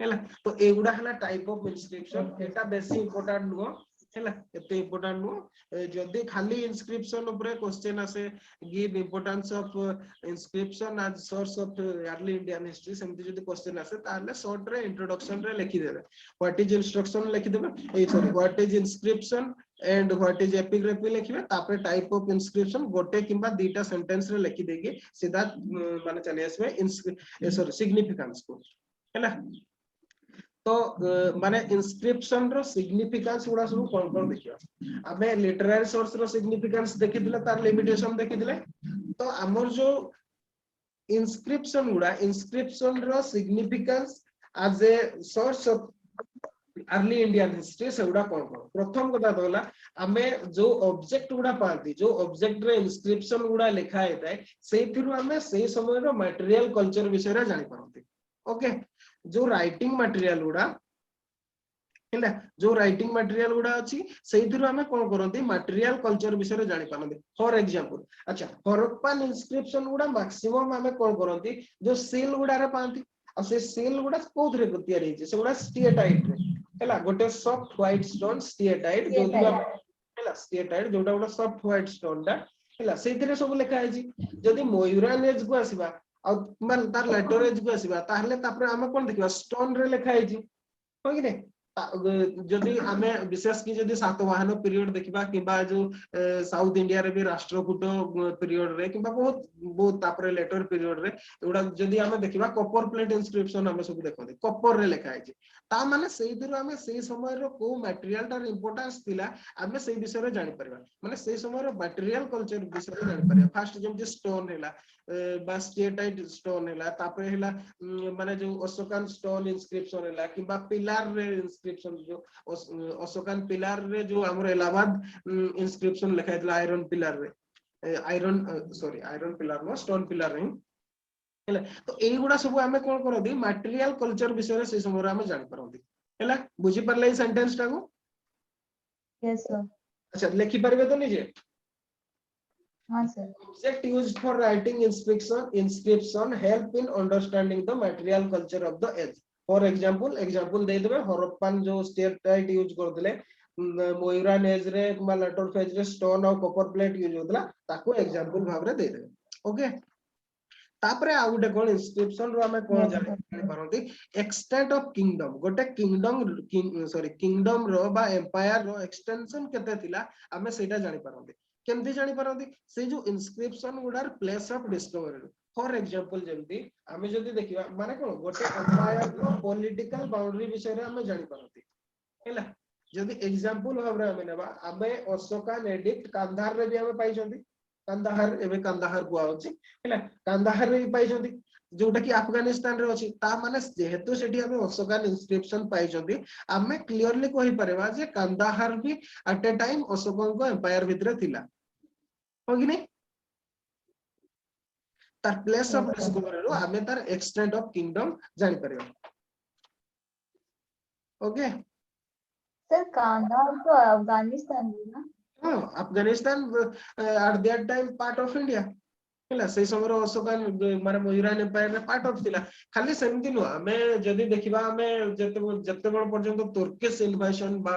हैला तो एगुडा हला टाइप ऑफ इंस्क्रिप्शन एटा बेसी इंपोर्टेंट नो हैला एते इंपोर्टेंट नो जदी खाली इंस्क्रिप्शन ऊपर क्वेश्चन आसे give importance of inscription as source of early Indian history सेमति जदी क्वेश्चन आसे ताले शॉर्ट रे इंट्रोडक्शन रे लिखि देबे व्हाट इज इंस्ट्रक्शन लिखि देबे ए sorry what is inscription and what is epigraphy लिखिबे तापर टाइप ऑफ इंस्क्रिप्शन गोटे किबा दीटा सेंटेंस रे लिखि देगी सीधा माने चले आसबे सॉरी सिग्निफिकेंस को हैला तो माने इंस्क्रिप्शन रो सिग्निफिकेंस गुडा सब कोन देखियो आमे लिटरेरी सोर्स रो सिग्निफिकेंस देखिदिले तार लिमिटेशन देखिदिले तो हमर जो इंस्क्रिप्शन रो significance as a source of early Indian history सेगुडा कोन प्रथम कथा दोला आमे जो ऑब्जेक्ट गुडा पाती जो ऑब्जेक्ट रे इंस्क्रिप्शन गुडा लिखा हेताय सेथिरु आमे सेही समय रो मटेरियल कल्चर विषय रे जानि पारंती ओके जो राइटिंग मटेरियल गुडा हैला जो राइटिंग मटेरियल गुडा अछि सेहिथिरु हमें कोन करंती मटेरियल कल्चर विषय रे जानि पारंती फॉर एग्जांपल अच्छा हरप्पन इंस्क्रिप्शन गुडा मैक्सिमम हमें कोन करंती जो सील गुडा रे पांती आ से सील गुडा कोथरे तयारी छै से गुडा स्टिएटाइट रे हैला गोटे सॉफ्ट व्हाइट स्टोन स्टिएटाइट जो हैला स्टिएटाइट जोटा गोटे सॉफ्ट व्हाइट स्टोन दा हैला सेथिरे सब लिखा है जदी मोयुरानेज को आसीबा आ मान तार लेटरेज को आसीबा ताहले तापर हम कोन देखिबा स्टोन रे लिखा है हो कि नै जदि आमे विशेष की जदि सातवाहन पीरियड देखिबा किबा जो साउथ इंडिया रे भी राष्ट्रकूट पीरियड रे किबा बहुत बहुत तापर लेटर पीरियड रे एडा जदि आमे देखिबा कॉपर प्लेट इंस्क्रिप्शन आमे सब देखो कॉपर रे लिखा है ता माने सेही दिरो आमे सेही समय रो को मटेरियल तार इंपोर्टेंस थिला आमे सेही विषय रे जानि परबा माने सेही समय रो मटेरियल कल्चर विषय रे जानि परबा फर्स्ट जेम स्टोन हैला बा स्टिएटाइट स्टोन हैला तापर हैला माने जो अशोकन स्टोन इंस्क्रिप्शन हैला किबा पिलर रे इंस्क्रिप्शन जो अशोकन पिलर रे जो हमर इलाहाबाद इंस्क्रिप्शन लिखा हैला आयरन पिलर रे iron pillar no stone pillar रे हैला तो एई गुडा सब हमें कोन करदी मटेरियल कल्चर विषय रे से समय रे हमें जानि परंदी हैला बुझी परले सेंटेंस टा को यस सर अच्छा लिखि परबे तो निजे हां sir object used for writing inscription help in understanding the material culture of the age for example दे देबे हरप्पन जो स्टेटाइट यूज करथिले मोयुरान एज रे किबा लेटर फेज रे स्टोन और कॉपर प्लेट यूज होतला ताको एग्जांपल भाव रे दे देबे ओके तापरे आ गुटे कोन इंस्क्रिप्शन रो हमें कोन जानि पारंती एक्सटेंट ऑफ किंगडम गोटे किंगडम रो बा एम्पायर रो एक्सटेंशन केते थिला हमें सेटा जानि पारंती केमती जानि पारंती से जो इंस्क्रिप्शन गुडार place of discovery for example जेमती हमें जदी देखिबा माने कोन गोटे एम्पायर रो पॉलिटिकल बाउंड्री विषय रे हमें जानि पारंती हैला जदी एग्जांपल भाबरे हमें नेबा हमें अशोकन एडिक्ट कांधार रे भी हमें पाई जंदी कांधार एबे कांधार गुआ होची हैला कांधार रे भी पाई जंदी जोटा कि अफगानिस्तान रे अछि ता माने जेहेतु सेठी हमें अशोकन इंस्क्रिप्शन पाई जंदी हमें क्लियरली कहि परबा जे कांधार भी एट ए टाइम अशोकन को एम्पायर भितरे थिला हो कि नै तार प्लेस ऑफ डिस्कवरी रो हमें तार एक्सटेंट ऑफ किंगडम जानि परबा ओके सर कांधार तो अफगानिस्तान है ना हां Afghanistan at that time part of India हैला से समय रो अशोकन माने मोयुरान एम्पायर रे पार्ट ऑफ थिला खाली सेमति नो हमें जदी देखिबा हमें जते बड़ पर्यंत तुर्किश इन्वेशन बा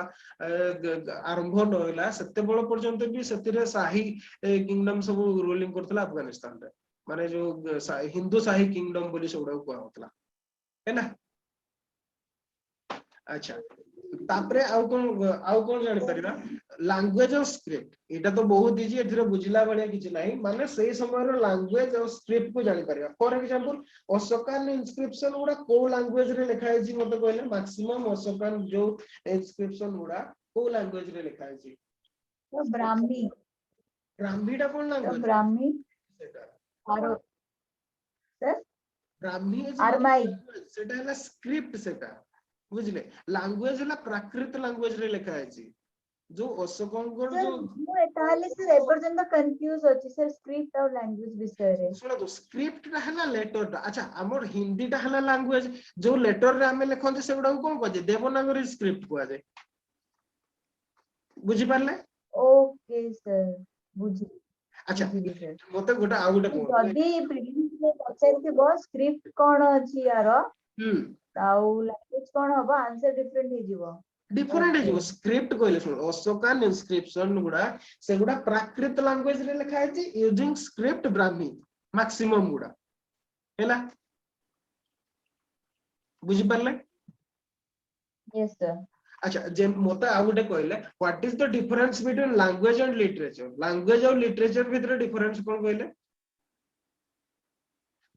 आरंभ न होला सते बड़ पर्यंत भी सतिरे शाही किंगडम सब रूलिंग करथला अफगानिस्तान रे माने जो हिंदू शाही किंगडम बोली सबडा को होतला हैना अच्छा तापरे आउ कोन जानि परिरा लैंग्वेज ऑफ स्क्रिप्ट एटा तो बहुत इजी एथिरे बुझिला बळिया किछि नाही माने सेही समय रो लैंग्वेज और स्क्रिप्ट को जानि परिया फॉर एग्जांपल अशोकान इंस्क्रिप्शन उडा को लैंग्वेज रे लिखा है जी मते कहले मैक्सिमम अशोकान जो इंस्क्रिप्शन उडा को लैंग्वेज रे लिखा है जी तो ब्राह्मी ब्राह्मीटा कोन तो लैंग्वेज ब्राह्मी सेटा आरो सर ब्राह्मी आरमाइक सेटा हला स्क्रिप्ट सेटा बुझले लैंग्वेज हला प्राकृत लैंग्वेज रे लिखा है जी जो अशोकंकर सर जो मु एताले सर एपर्यंत कंफ्यूज अछि सर स्क्रिप्ट और लैंग्वेज विषय रे सुनो तो स्क्रिप्ट टा हला लेटर टा अच्छा हमर हिंदी टा हला लैंग्वेज जो लेटर रे हमें लिखंते सेगुडा कोन कजे देवनागरी स्क्रिप्ट को आजे बुझि पारले ओके सर बुझी अच्छा बुझिली सर मते गोटा आ गोटा को जदी प्रीलिम्स में पचारथिबो स्क्रिप्ट कोन अछि यार ताऊ लैंग्वेज कोन हबो आंसर डिफरेंट हे जीवो डिफरेंट है जो स्क्रिप्ट कहले सुनो अशोकान इंस्क्रिप्शन गुडा सेगुडा प्राकृत लैंग्वेज रे लिखा है जी यूजिंग स्क्रिप्ट ब्राह्मी मैक्सिमम गुडा हैला बुझि पारले यस सर अच्छा जे मते आ गोटे कहले what is the difference between language and literature language और लिटरेचर भितर डिफरेंस कोन कहले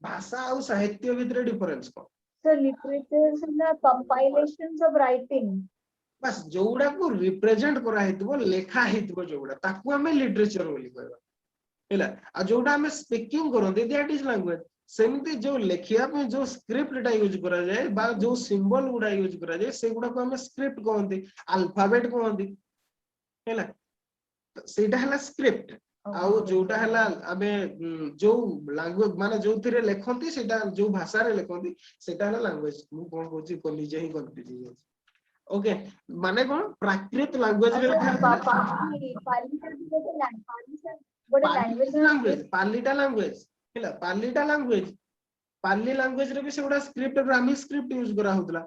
भाषा और साहित्य भितर difference cone sir literature is the compilations of writing बस जोड़ा को रिप्रेजेंट करा हेतबो लेखा हेतबो जोड़ा ताकू हमें लिटरेचर बोली कहबा हैला आ जोड़ा हमें स्पीकिंग करते दैट इज लैंग्वेज सेमती जो लेखिया पे जो स्क्रिप्ट टा यूज करा जाए बा जो सिंबल गुडा यूज करा जाए से गुडा को हमें स्क्रिप्ट कहंती अल्फाबेट कहंती हैला सेटा हला स्क्रिप्ट आउ जोटा हला हमें जो लैंग्वेज माने जो थिरे लेखंती सेटा जो भाषा रे लेखंती सेटा हला लैंग्वेज मु कोन कहूची को निजे ही कंफ्यूज ओके माने कोन प्राकृत लैंग्वेज रे लैंग्वेज पालीटा लैंग्वेज हैला पालीटा लैंग्वेज पाली लैंग्वेज रे भी सेगुडा स्क्रिप्ट ब्राह्मी स्क्रिप्ट यूज करा होतला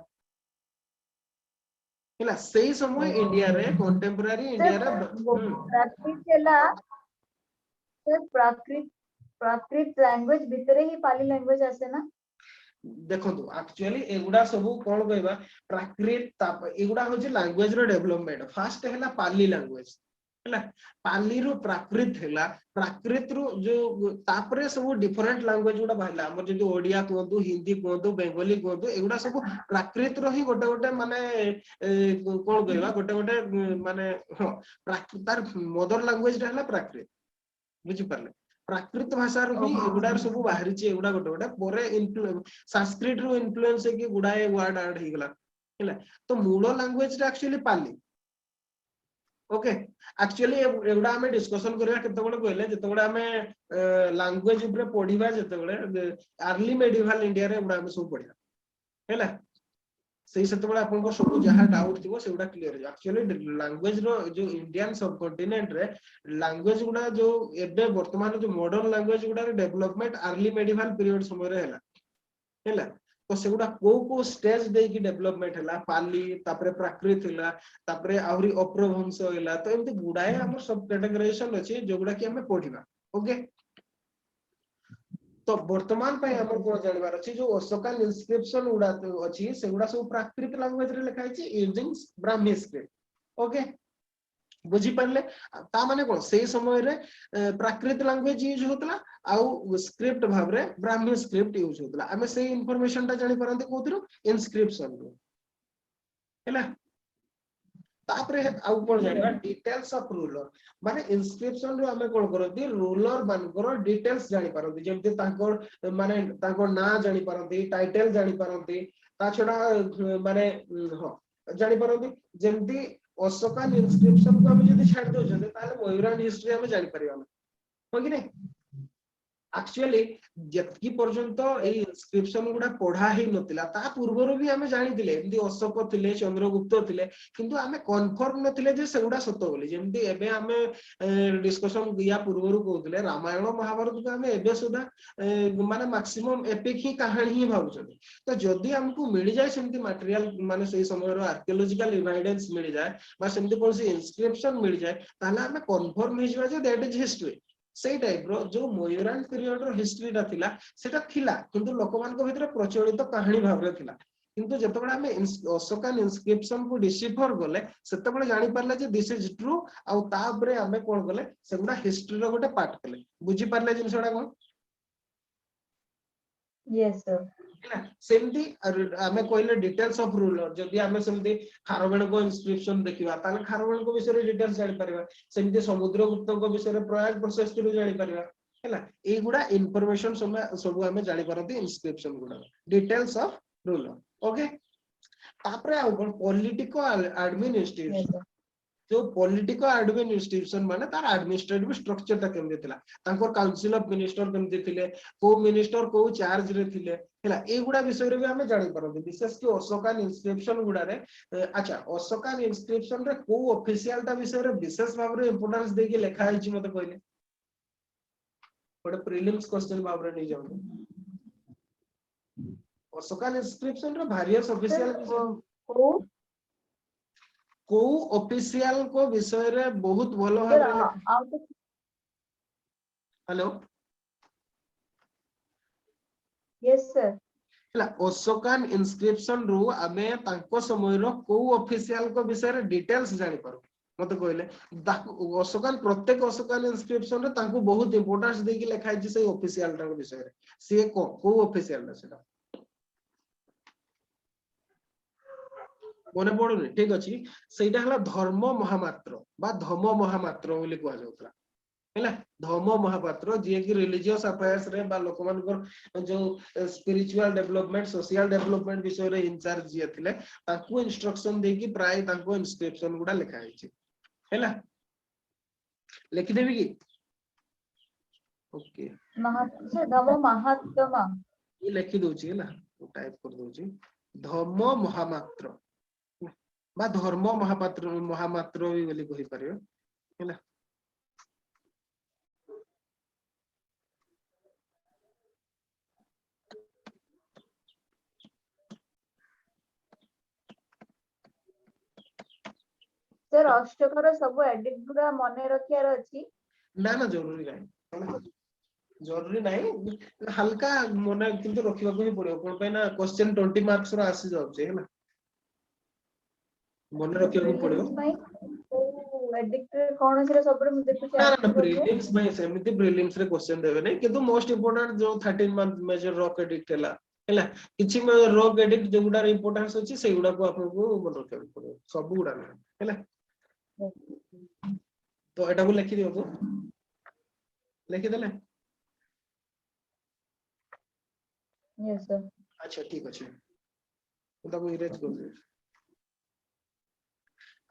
हैला सेही समय इंडिया रे कंटेम्पररी इंडिया रे प्राकृत चला सर प्राकृत लैंग्वेज भितरे ही पाली लैंग्वेज आसे ना देखो एक्चुअली एगुडा सब कोन कहबा प्राकृत एगुडा होची लैंग्वेज रो डेवलपमेंट फर्स्ट हैला पाली लैंग्वेज हैला पाली रो प्राकृत हैला प्राकृत रो जो तापरे सब डिफरेंट लैंग्वेज गुडा बाहला हमर जदी ओडिया कहंतु हिंदी कहंतु बेंगोली कहंतु एगुडा सब प्राकृत रो ही गोटे गोटे माने कोन कहबा गोटे गोटे माने हां प्राकृत तार मदर लैंग्वेज रहला प्राकृत बुझि पारले प्राकृत भाषा रो ही एगुडा सब बाहरी चे एगुडा गोटे गोटे पोरे संस्कृत रो इन्फ्लुएंस के गुडाए वर्ड ऐड ही गला हैला तो मूल लैंग्वेज रा एक्चुअली पाली ओके एक्चुअली एगुडा हमें डिस्कशन करिया केते बडे कहले जते बडे हमें लैंग्वेज ऊपर पढिबा जते बडे अर्ली मेडिवल इंडिया रे एगुडा हम सब पढिया हैला सेही सते बडे आपन को सब जहा डाउट थिबो सेगुडा क्लियर हो एक्चुअली लैंग्वेज रो जो इंडियन सब कॉन्टिनेंट रे लैंग्वेज गुडा जो एबे वर्तमान जो मॉडर्न लैंग्वेज गुडा रे डेवलपमेंट अर्ली मेडिवल पीरियड समय रे हैला तो सेगुडा को स्टेज दे की डेवलपमेंट हैला पाली तापरे प्राकृत हैला तापरे आउरी अप्रभंश हैला तो एमती गुडाए हमर सब कैटेगराइजेशन अछि जोगुडा कि हमें पढिबा ओके तो वर्तमान पे हमर को जानबार अछि जो अशोकन इंस्क्रिप्शन उडा अछि सेगुडा सब प्राकृत लैंग्वेज रे लिखा अछि यूजिंग ब्राह्मी स्क्रिप्ट ओके बुझी पारले ता माने कोन सेही समय रे प्राकृत लैंग्वेज यूज होतला आउ स्क्रिप्ट भाबरे ब्राह्मी स्क्रिप्ट यूज होतला हमें सेही इंफॉर्मेशन ता जानि परंती कोथिरो इंस्क्रिप्शन रो हैला तापरे आउ कोन जानबा डिटेल्स ऑफ रूलर माने इंस्क्रिप्शन रो हमें कोन करंती रूलर मानकर डिटेल्स जानि परंती जेमते तांकर माने तांकर ना जानि परंती टाइटल जानि परंती ता छडा माने हो जानि परंती जेमती अशोकन इंस्क्रिप्शन को हम जदी छाड़ दो जदे ताले मयूरान हिस्ट्री हम जानि परिबा हो कि नहीं एक्चुअली जतकी पर्यंत ए इंस्क्रिप्शन गुडा पढ़ा ही नतिला ता पूर्वरो भी हमें जानि दिले एंदी अशोक थिले चंद्रगुप्त थिले किंतु हमें कंफर्म नथिले जे सेगुडा सत्य बोली जेमती एबे हमें डिस्कशन दिया पूर्वरो कहउतले रामायण महाभारत को हमें एबे सुदा माने मैक्सिमम एपिक ही कहानी ही भाबुछन तो जदी हमको मिल जाय सेमती मटेरियल माने सेही समय रो आर्कियोलॉजिकल एविडेंस मिल जाय बा सेमती कोनसी इंस्क्रिप्शन मिल जाय ताले हमें कंफर्म हो जिवा जे दैट इज हिस्ट्री सेही टाइप रो जो मयूरान पीरियड रो हिस्ट्री रा थिला सेटा थिला किंतु लोक मान को भितर प्रचलित कहानी भाबरे थिला किंतु जतबेले आमे अशोकान इनस्क्रिप्शन को डिसिफर गले सेतबेले जानि परले जे दिस इज ट्रू आ तापरे आमे कोन गले सेगुडा हिस्ट्री रो गोटे पार्ट कले बुझी परले जिनसडा कोन yes sir हैला सेमती आमे कहले डिटेल्स ऑफ रूलर जदि आमे सेमती खारवेण को इनस्क्रिप्शन देखिबा ताले खारवेण को विषय रे डिटेल्स जानि परबा सेमती समुद्रगुप्त को विषय रे प्रयाग प्रोसेस रो जानि परबा हैला ए गुडा इंफॉर्मेशन सब आमे जानि परती इनस्क्रिप्शन गुडा डिटेल्स ऑफ रूलर ओके तापरे आ पॉलिटिकल yes एडमिनिस्ट्रेशन sir जो पॉलिटिकल एडमिनिस्ट्रेशन माने तार एडमिनिस्ट्रेटिव स्ट्रक्चर ता केमदे थिला तांको काउंसिल ऑफ मिनिस्टर केमदे थिले को मिनिस्टर को चार्ज रे थिले हैला ए गुडा विषय रे भी हमें जानि परते विशेष कि अशोकान इनस्क्रिप्शन गुडा रे अच्छा अशोकान इनस्क्रिप्शन रे को ऑफिशियल ता विषय रे विशेष भाव रे इंपोर्टेंस दे के लिखा है मते कहले बड़े प्रीलिम्स क्वेश्चन भाव रे नहीं जाऊ अशोकान इनस्क्रिप्शन रे वेरियस ऑफिशियल को को ऑफिशियल को विषय रे बहुत भलो sir भाव out of hello yes sir हला अशोकान इनस्क्रिप्शन रो आमे तांको समय रो को ऑफिशियल को विषय रे डिटेल्स जानि पारो मते कहले अशोकान प्रत्येक अशोकान इनस्क्रिप्शन रे तांको बहुत इंपोर्टेंस दे के लिखा है से ऑफिशियल टा विषय रे से को ऑफिशियल सेटा मने पड़ुनी ठीक अछि सेटा हला धर्म महामात्र बा धम महामात्र बोली कहआ जाउतला हैला धम महापात्र जे कि रिलीजियस अफेयर्स रे बा लोकमानकर जो स्पिरिचुअल डेवलपमेंट सोशल डेवलपमेंट विषय रे इंचार्ज जे थिले ताकू इंस्ट्रक्शन दे कि प्राय ताको इनस्क्रिप्शन गुडा लिखा है हैला लिखि देबी कि ओके महात्मा धम महात्मा ये लिखि दोची हैला टाइप कर दोची धम महामात्र बा धर्म महापात्र महामात्र भी बोली कहि परियो हैला सर अष्टकर सब एडिट गुडा मने रखियार अछि ना ना जरूरी नहीं जरूरी नहीं हल्का मने किंतु रखिबा को ही पड़ियो कोन पे ना क्वेश्चन 20 मार्क्स रो आसी जाउ छै हैला मने रखिबा को पड़ियो एडिट कोन से सब रे देखु ना ना प्रीलिम्स में सेमिति प्रीलिम्स रे क्वेश्चन देबे नहीं किंतु मोस्ट इंपोर्टेंट जो 13 मंथ मेजर रॉक एडिट हैला हैला किछि में रॉक एडिट जो गुडा इंपोर्टेंस अछि से गुडा को आपन को मन रखिबा को पड़ियो सब गुडा नहीं हैला तो एटा को लिखि दियो तो लिखि देले यस सर अच्छा ठीक अछि तो को इरेज कर दे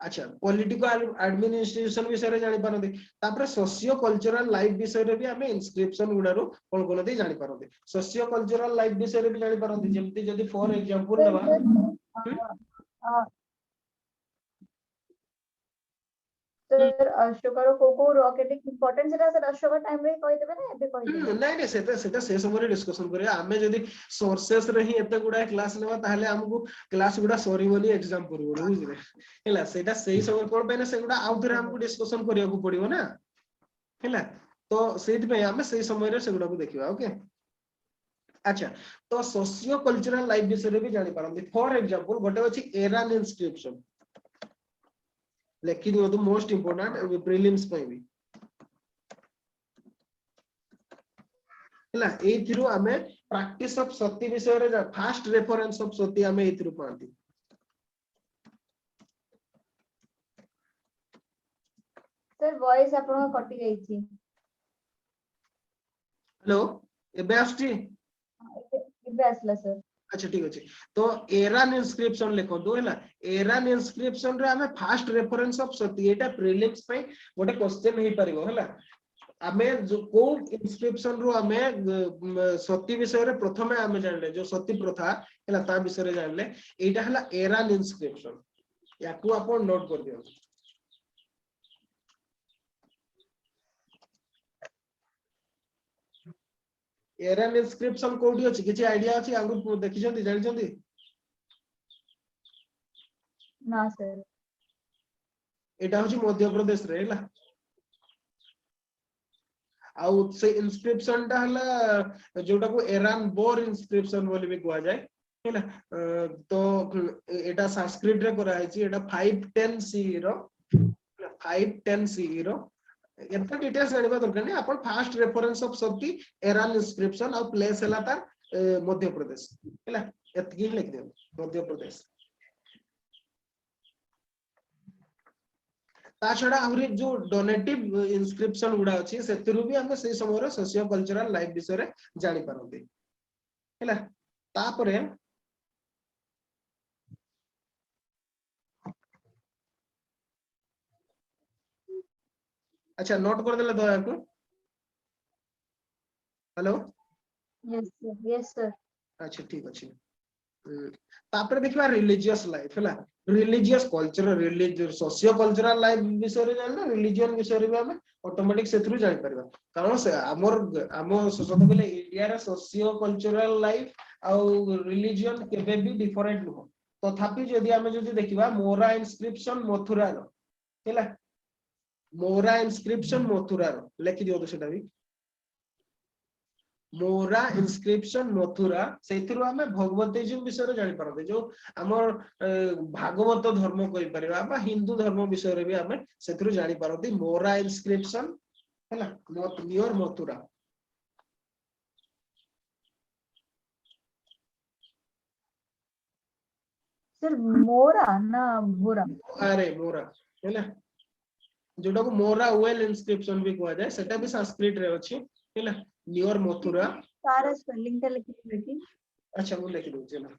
अच्छा पॉलिटिकल एडमिनिस्ट्रेशन विषय रे जानि पारदे तापर सोशियो कल्चरल लाइफ विषय रे भी हमें इंस्क्रिप्शन गुडारो कोन कोन दे जानि पारदे सोशियो कल्चरल लाइफ विषय रे भी जानि पारदे जेमति जदी फॉर एग्जांपल नबा सर अशोकर को रॉकेट इंपोर्टेंस है सर अशोकर टाइम रे कहि देबे ना एबे कहि देबे नहीं सेटा से समय डिस्कशन करिया आमे जदी सोर्सेस रे ही एते गुडा क्लास लेबा ताहले हमकु क्लास गुडा सरीबोनी एग्जाम करबो बुझले हैला सेटा सही समय कोन पे ना से गुडा आउ फिर हमकु डिस्कशन करिया को पड़ियो ना हैला तो सेति पे हमें सही समय रे से गुडा को देखिबा ओके अच्छा तो सोशियो कल्चरल लाइफ विषय रे भी जानि पारंती फॉर एग्जांपल गोटे अछि एरान इनस्क्रिप्शन लिखि दियो तो मोस्ट इंपोर्टेंट प्रीलिम्स पे भी हैला एथिरु हमें प्रैक्टिस ऑफ सती विषय रे फास्ट रेफरेंस ऑफ सती हमें एथिरु पांती सर वॉइस आपन कटि गई छी हेलो एबे आस्ती एबे आसला सर अच्छा ठीक अछि तो एरान इंस्क्रिप्शन लिखो दो हैला एरान इंस्क्रिप्शन रे हमें fast reference of Sati Etah prelims पे गोटे क्वेश्चन हे परिबो हैला हमें जो को इंस्क्रिप्शन रो हमें सती विषय रे प्रथमे हमें जानले जो सती प्रथा हैला ता विषय रे जानले एटा हैला एरान इंस्क्रिप्शन याकू आपण नोट कर दियो एरान इंस्क्रिप्शन कोडी अछि किछि आईडिया अछि आगु देखि जंती जानि जंती ना सर एटा होछि मध्य प्रदेश रे हैला आउ से इंस्क्रिप्शन टा हला जोटा को एरान बोर इंस्क्रिप्शन बोली भी कहआ जाय हैला तो एटा संस्कृत रे करा है एटा 510 सीई रो 510 सीई रो एत डिटेल्स जानिबा दरकार नहीं अपन फास्ट रेफरेंस ऑफ शक्ति एरल इंस्क्रिप्शन और प्लेस हला तार मध्य प्रदेश हैला एतकी लिख दे मध्य प्रदेश ता छडा हमरे जो डोनेटिव इंस्क्रिप्शन गुडा अछि सेतिरु भी हम से समय रे सोशियो कल्चरल लाइफ विषय रे जानि पारंते हैला तापरे अच्छा नोट कर देला दया को हेलो yes sir अच्छा ठीक अछि तापरे देखबा रिलीजियस लाइफ हैला religious culture religious socio cultural life विषय रे जानना रिलीजन विषय रे हमें ऑटोमेटिक सेथरु जानि परबा कारण से हमर सोसत बोले इंडिया रे सोशियो कल्चरल लाइफ आ रिलीजन केबे भी डिफरेंट नो तथापि जदि हमें जदि देखिबा मोरा इंस्क्रिप्शन मथुरा रो हैला मोरा इंस्क्रिप्शन मथुरा रो लेखि दियो तो सेटा भी मोरा इंस्क्रिप्शन मथुरा सेथिरु हमें भगवतीजी विषय रे जानि परबे जो हमर भागवत धर्म कहि परबा बा हिंदू धर्म विषय रे भी हमें सेथिरु जानि परबी मोरा इंस्क्रिप्शन हैला नियर मथुरा सर मोरा ना भोरा अरे मोरा हैला जोटा को मोरा वेल इंस्क्रिप्शन भी कहआ जाए सेटा भी संस्कृत रे अछि हैला नियर मथुरा तारा स्पेलिंग ता लिखि बेटी अच्छा वो लिख दो चलो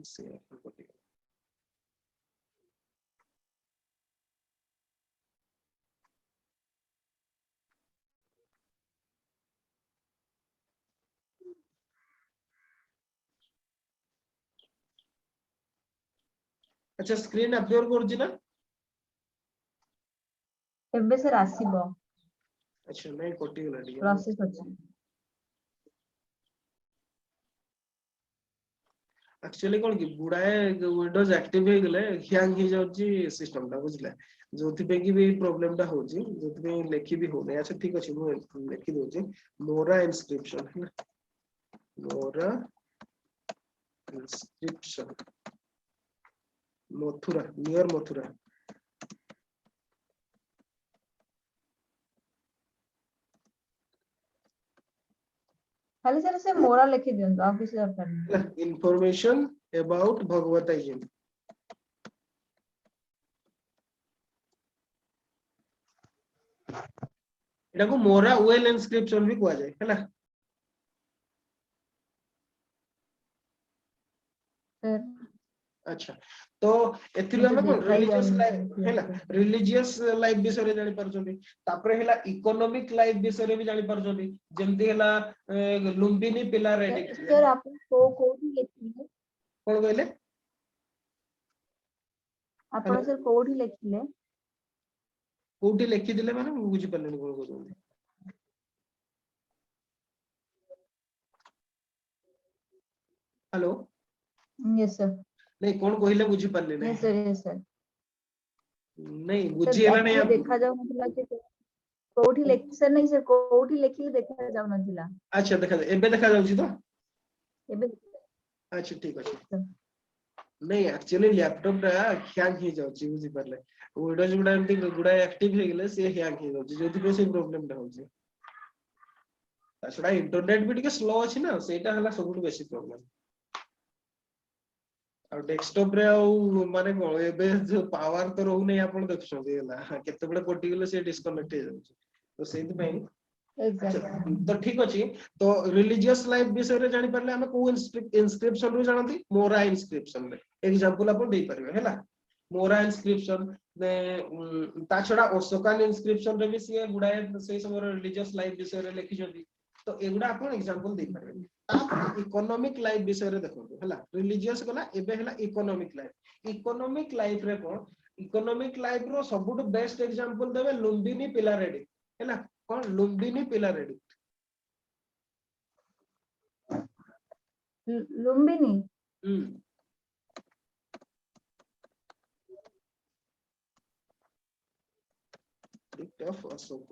से अच्छा स्क्रीन अपलोड करछि ना एबे सर आसीबो अच्छा नहीं कोटी गला ठीक है प्रोसेस अछि एक्चुअली कोन की गुडाए विंडोज एक्टिव हे गेले हैंग हे जाउची सिस्टम ता बुझले जोथि पे की भी प्रॉब्लम ता होची जोथि पे लेखि भी होने अच्छा ठीक अछि मु लेखि दोची मोरा इंस्क्रिप्शन है ना मोरा इंस्क्रिप्शन मथुरा नियर मथुरा खाली सर से मोरा लिखि दियंतो आ किसी दरकार नहीं इंफॉर्मेशन अबाउट भगवताजी एटा को मोरा वेल इंस्क्रिप्शन भी कहआ जाए हैला सर अच्छा तो एथिरु हम कोन रिलीजियस लाइफ हैला रिलीजियस लाइफ विषय रे जानि परछोंती तापरे हैला इकोनॉमिक लाइफ विषय रे भी जानि परछोंती जेमति हैला लुम्बिनी पिला रेडी सर आप कोठी लिखिले कोन कहले आपण सर कोठी लिखिले कोठी लिखि दिले माने बुझि परलेनी कोन कहउनी हेलो यस सर नहीं कोन कहिले बुझि परले नहीं यस सर नहीं बुझि हला नहीं देखा जाउ नथिला कि कोठी लेक्चर नहीं सर कोठी लेखिले देखा जाउ नथिला अच्छा देखा एबे देखा जाउची तो एबे अच्छा ठीक अछि नहीं एक्चुअली लैपटॉप रा हैंग हे जाउची बुझि परले विंडोज गुडा एमती गुडा एक्टिव हे गेले से हैंग हे जाउची जोथि पे से प्रॉब्लम ता होची ताछडा इंटरनेट भी टिके स्लो अछि ना सेटा हला सबुठ बेसी प्रॉब्लम आ डेस्कटॉप रे आ माने कोन एबे जो पावर तो रहउ नै आपण देखछोदी हला केते बडे कोटी गेले से डिस्कनेक्ट हे जाउची तो सेति पई अच्छा तो ठीक अछि तो रिलीजियस लाइफ विषय रे जानि परले हम को इंस्क्रिप्शन रो जानती मोरा इंस्क्रिप्शन रे एग्जांपल आपण देई परबे हैला मोरा इंस्क्रिप्शन ने ता छडा अशोकन इंस्क्रिप्शन रे भी से गुडाए से समय रिलीजियस लाइफ विषय रे लिखि जदी तो एगुडा आपण एग्जांपल देई परबे तापर इकोनॉमिक लाइफ विषय रे देखो हैला रिलीजियस गला एबे हैला इकोनॉमिक लाइफ रे कोन इकोनॉमिक लाइफ रो सबुठ बेस्ट एग्जांपल देबे लुम्बिनी पिला रेडी हैला कोन लुम्बिनी पिला रेडी लुम्बिनी ऑफ अशोक।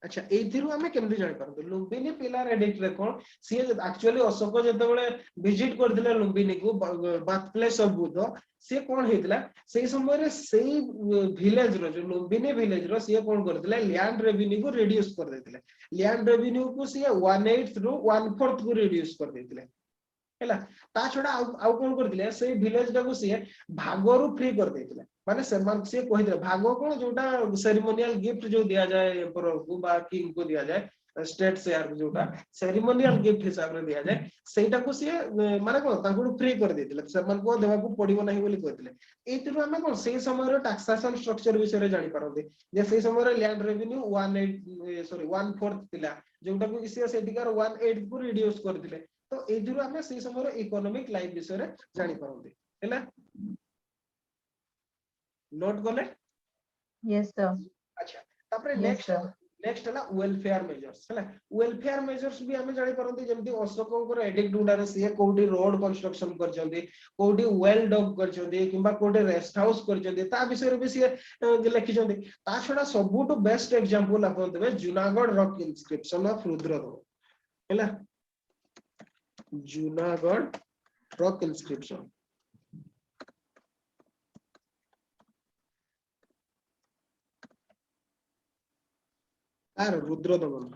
अच्छा एथिरु हमें केमति जानि पारंतु लुम्बिनी पिलार एडिक्ट रे कोन सी एक्चुअली अशोक जते बेले विजिट करथिले लुम्बिनी को बाथ प्लेस ऑफ बुद्ध से कोन हेतला सेही समय रे सेही विलेज रो जो लुम्बिनी विलेज रो से कोन करथिले लैंड रेवेन्यू को रिड्यूस कर देथिले लैंड रेवेन्यू को से 1/8 रो 1/4 को रिड्यूस कर देथिले हैला ता छोडा आउ कोन करथिले से विलेज टाको से भागोरु फ्री कर देथिले माने समान से कहिदे भागो कोन जोटा सेरेमोनियल गिफ्ट जो दिया जाए एम्परर को बा किंग को दिया जाए स्टेट शेयर जोटा सेरेमोनियल गिफ्ट हिसाब रे दिया जाए सेटा को से माने कोन ताको फ्री कर देथिले समान को देवा को पड़िबो नाही बोली कहथिले एतिरु हमें कोन से समय रो टैक्सेशन स्ट्रक्चर विषय रे जानि पारंते जे से समय रो लैंड रेवेन्यू 1/4 थिला जोटा को इसे सेटिकार 1/8 को रिड्यूस करथिले तो एतिरु हमें से समय रो इकोनॉमिक लाइफ विषय रे जानि पारंते हैला नोट गले यस सर अच्छा तापरे यस सर नेक्स्ट हला वेलफेयर मेजर्स हला वेलफेयर मेजर्स भी हमें जानि परंती जेमति अशोकंकर एडिक्ट गुडारे से कोडी रोड कंस्ट्रक्शन करचंदी कोडी वेल डॉग करचंदी किबा कोडी रेस्ट हाउस करचंदी ता विषय रे भी से लिखिचंदी ता छडा सबुटो बेस्ट एग्जांपल आपन देबे Junagadh rock inscription of Rudradev हला जूनागढ़ रॉक इंस्क्रिप्शन आर रुद्रदमन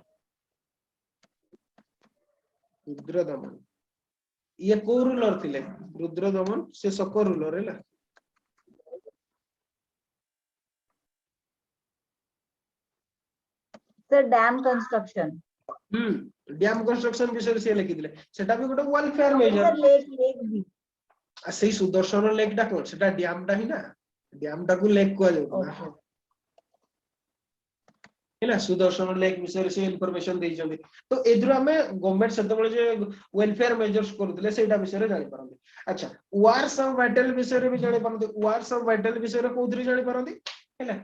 ये को रूलर थिले रुद्रदमन से सको रूलर हैला sir dam construction dam construction विषय से लिखि दिले सेटा भी गोटे वेलफेयर मेजर सर लेक भी सही सुदर्शन लेक डा कोन सेटा डैम डा ही ना डैम डा को लेक को जाउना हैला सुदर्शन लेक विषय से इंफॉर्मेशन दे जंदी तो एद्रो हमें गवर्नमेंट सेते बळे जे वेलफेयर मेजर्स करथिले सेटा विषय रे जानि परंती अच्छा वार्स ऑफ वाइटल विषय रे भी जानि परंती वार्स ऑफ वाइटल विषय रे कोथरि जानि परंती हैला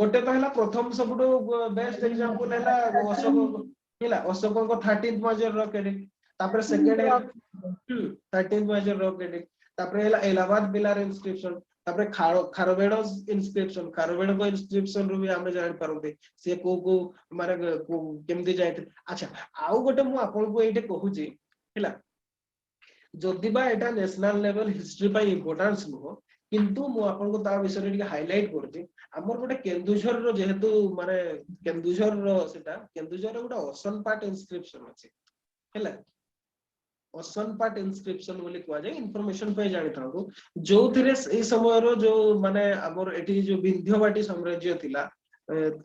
गोटे तो हैला प्रथम सबुटो बेस्ट एग्जांपल हैला अशोक हैला अशोक को 13th मेजर रॉक एडिक्ट तापर सेकंड है 13th मेजर रॉक एडिक्ट तापर हैला इलाहाबाद पिलर इंस्क्रिप्शन तापर खारवेड़ इंस्क्रिप्शन खारवेड़ को इंस्क्रिप्शन रु भी हमें जानि परंती से को माने केमदी जायते अच्छा आउ गोटे मु आपन को एटे कहूची हैला जदि बा एटा नेशनल लेवल हिस्ट्री पाई इंपोर्टेंस नो किंतु मु आपन को ता विषय रे हाईलाइट करती हमर गोटे केन्दुझर रो जेहेतु माने केन्दुझर रो सेटा केन्दुझर रो गोटे ओशन पार्ट इंस्क्रिप्शन अछि हैला ओशन पार्ट इंस्क्रिप्शन बोली कहवा जाय इंफॉर्मेशन पे जानि थाउ जो थिरे ए समय रो जो माने हमर एठी जो विंध्यवाटी साम्राज्य थिला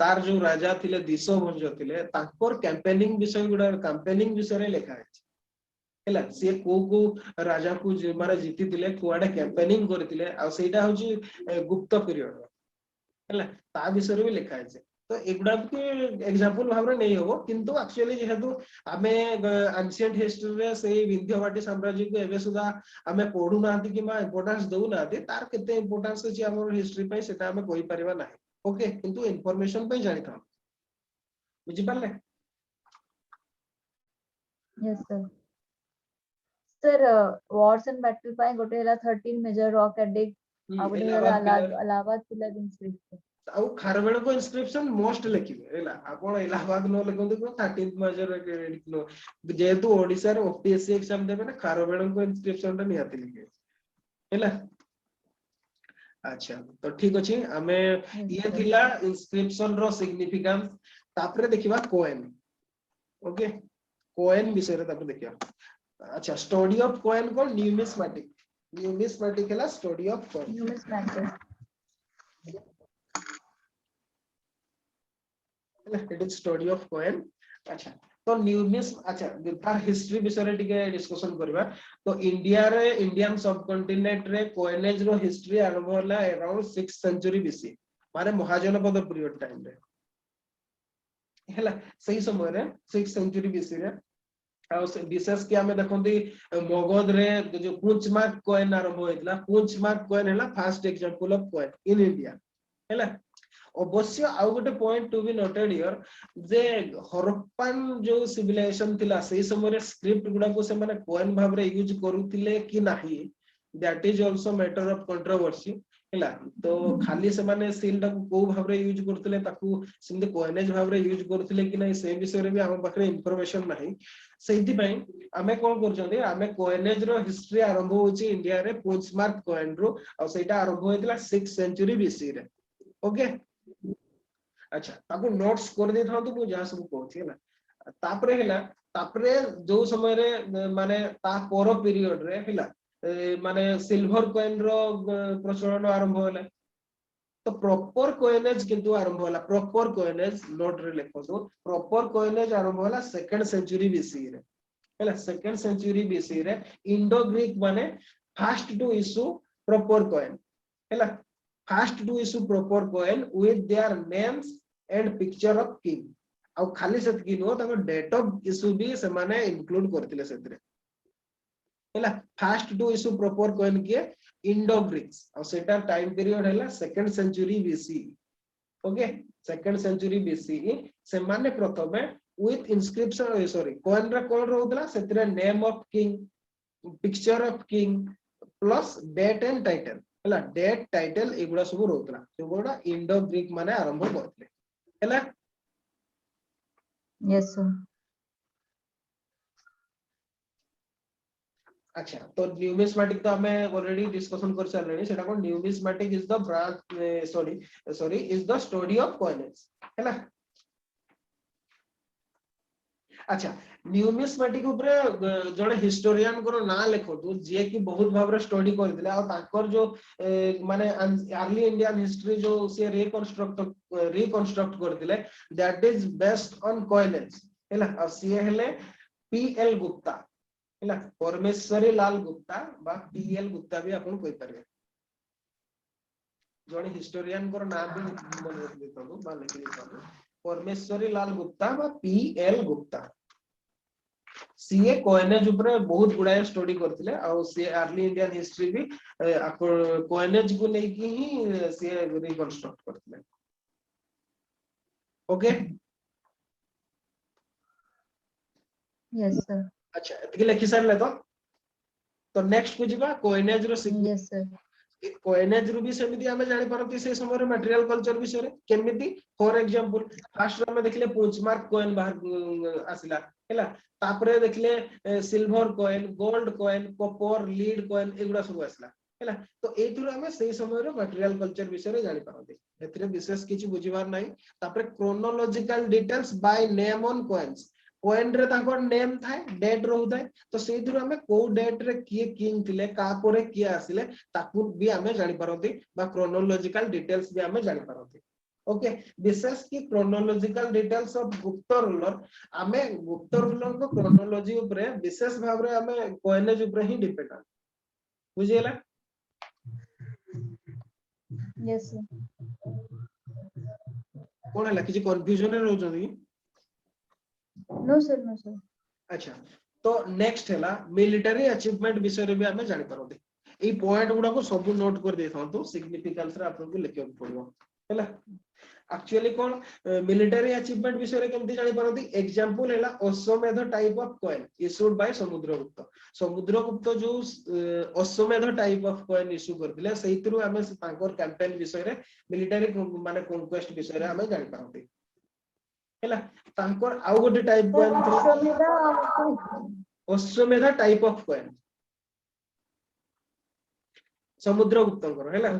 तार जो राजा थिले दिशो भंज थिले ताकर कैंपेनिंग विषय गुडा कैंपेनिंग विषय रे लिखा है हैला से को राजा को माने जीति थिले कुआडे कैंपेनिंग करथिले आ सेटा होची गुप्त पीरियड हैला ता विषय रे भी लिखा है तो एगुडा के एग्जांपल भाव रे नहीं होबो किंतु एक्चुअली जेहेतु आमे एंशिएंट हिस्ट्री रे से विंध्यवाटी साम्राज्य को एबे सुदा आमे पढु नाथि कि मा इंपोर्टेंस दउ नाथि तार केते इंपोर्टेंस अछि हमर हिस्ट्री पे सेटा आमे कोइ परिबा नाही ओके किंतु इंफॉर्मेशन पे जानि था बुझि पाले yes sir sir Wars and battle पाए गोटे हला 13 मेजर रॉक एडिक्ट आ गोटे हला इलाहाबाद पिलर इंस्क्रिप्शन आउ खारवेड़ को इंस्क्रिप्शन मोस्ट लिखिबे हैला आपण इलाहाबाद न लिखंदे को 13th मेजर एडिक्ट नो जेहेतु ओडिसा रे ओपीएससी एग्जाम देबे ना खारवेड़ को इंस्क्रिप्शन टा निहाती लिखे हैला अच्छा तो ठीक अछि हमें ये थिला इंस्क्रिप्शन रो सिग्निफिकेंस तापरे देखिबा कोइन ओके कोइन विषय रे तापरे देखिबा अच्छा स्टडी ऑफ कोइन को न्यूमिस्मेटिक हैला study of coin numismatic it is study of coin अच्छा तो न्यूमिस अच्छा तार हिस्ट्री विषय रे टिके डिस्कशन करबा तो इंडिया रे इंडियन सब कॉन्टिनेंट रे कोइनेज रो हिस्ट्री आरंभ होला अराउंड 6th सेंचुरी बीसी माने महाजनपद पीरियड टाइम रे हैला सही समय रे 6th सेंचुरी बीसी रे आ विशेष कि हमें देखंती मगध रे जो पुंचमार्क कॉइन आरंभ होइतला पुंचमार्क कॉइन हैला first example of coin in India हैला अवश्य आउ गोटे point to be noted here जे हरप्पन जो सिविलाइजेशन थिला सेही समय रे स्क्रिप्ट गुडा को से माने कॉइन भाव रे यूज करूतिले कि नाही that is also matter of controversy हैला तो खाली से माने सील टा को भाव रे यूज करथिले ताकू सिंदे कोइनेज भाव रे यूज करथिले कि नै से विषय रे भी हम पाखरे इंफॉर्मेशन नाही सेहिति पई आमे कोन करछन्ते आमे कोइनेज रो हिस्ट्री आरंभ होची इंडिया रे पोचमार्क कोइन रो आ सेटा आरंभ होइतला 6th सेंचुरी बीसी रे ओके अच्छा ताकू नोट्स कर दे थांतु मु जहा सब कहछि हैला तापरे हैला तापरे जो समय रे माने ता पर पीरियड रे हैला माने सिल्वर कॉइन रो प्रचलन आरंभ होला तो प्रॉपर कॉइनेज किंतु आरंभ होला प्रॉपर कॉइनेज नोट रे लिखतो प्रॉपर कॉइनेज आरंभ होला 2nd सेंचुरी बीसी रे हैला 2nd सेंचुरी बीसी रे इंडो ग्रीक माने first to issue proper coin हैला first to issue proper coin with their names and picture of king आ खाली सेत कि नो ताको डेट ऑफ इशू भी से माने इंक्लूड करथिले सेतरे हैला first to issue proper coin के इंडो ग्रीक्स और सेटा टाइम पीरियड हैला 2nd century BC okay 2nd century BC से माने प्रथमे विथ इंस्क्रिप्शन सॉरी कॉइन रे कोन रहउतला सेतरे name of king picture of king plus date and title हैला डेट टाइटल एगुडा सब रहउतला सेगुडा इंडो ग्रीक माने आरंभ करथिले हैला यस सर अच्छा तो न्यूमिस्मेटिक तो हमें ऑलरेडी डिस्कशन कर चल रहे हैं सेटा को numismatic is the branch sorry is the study of coinage हैला अच्छा न्यूमिस्मेटिक ऊपर जने हिस्टोरियन को ना लेखतु जे कि बहुत भाबरे स्टडी करथिले और ताकर जो माने अर्ली इंडियन हिस्ट्री जो से रिकंस्ट्रक्ट करथिले that is based on coinage हैला और सी हेले पीएल गुप्ता हैला परमेश्वरी लाल गुप्ता बा पीएल गुप्ता भी आपण कहि पारे जने हिस्टोरियन को नाम भी मन देतनु बा लिखि देतनु परमेश्वरी लाल गुप्ता बा पीएल गुप्ता सीए कॉइनेज ऊपर बहुत गुडाय स्टडी करथिले आ सी अर्ली इंडियन हिस्ट्री भी कॉइनेज को नै कि ही सी रिकंस्ट्रक्ट करथिले ओके यस सर अच्छा एतके लिखि सारले तो नेक्स्ट को जिबा कॉइनेज रो यस सर कॉइनेज रू भी सेमिति हमें जानि परती से समय रे मटेरियल कल्चर विषय रे केमिति फॉर एग्जांपल फर्स्ट में देखले पोचमार्क कॉइन बाहर आसिला हैला तापरे देखले silver coin gold coin copper lead coin एगुडा सब आसिला हैला तो एथुर हमें सेही समय रे मटेरियल कल्चर विषय रे जानि परती एथरे विशेष किछि बुझिबार नाही तापरे chronological details by name on coins coin रे ताको नेम थाए डेट रहउ थाए तो सेही थुर हमें को डेट रे किए किंग थिले का परे किए आसिले ताकू भी हमें जानि परती बा क्रोनोलॉजिकल डिटेल्स भी हमें जानि परती ओके विशेष की क्रोनोलॉजिकल डिटेल्स ऑफ गुप्त रूलर हमें गुप्त रूलर को क्रोनोलॉजी ऊपर विशेष भाव रे हमें कॉइनेज ऊपर ही डिपेंड बुझियला यस सर कोन हला किछि कंफ्यूजन रे रहउ जदी नो सर अच्छा तो नेक्स्ट हैला मिलिटरी अचीवमेंट विषय रे भी हमें जानि परते ए पॉइंट गुडा को सब नोट कर दे थांतो सिग्निफिकेंस रे आपन को लिखियो पड़ियो हैला एक्चुअली कोन मिलिटरी अचीवमेंट विषय रे केमति जानि परती एग्जांपल हैला अश्वमेध type of coin issued by Samudragupta जो अश्वमेध टाइप ऑफ कॉइन इशू करथिले सेहितरु हमें तांकर कैंपेन विषय रे मिलिटरी माने कॉन्क्वेस्ट विषय रे हमें जानि परते हैला तांकर आउ गोटे टाइप कॉइन अश्वमेध टाइप ऑफ कॉइन समुद्रगुप्तंकर हैला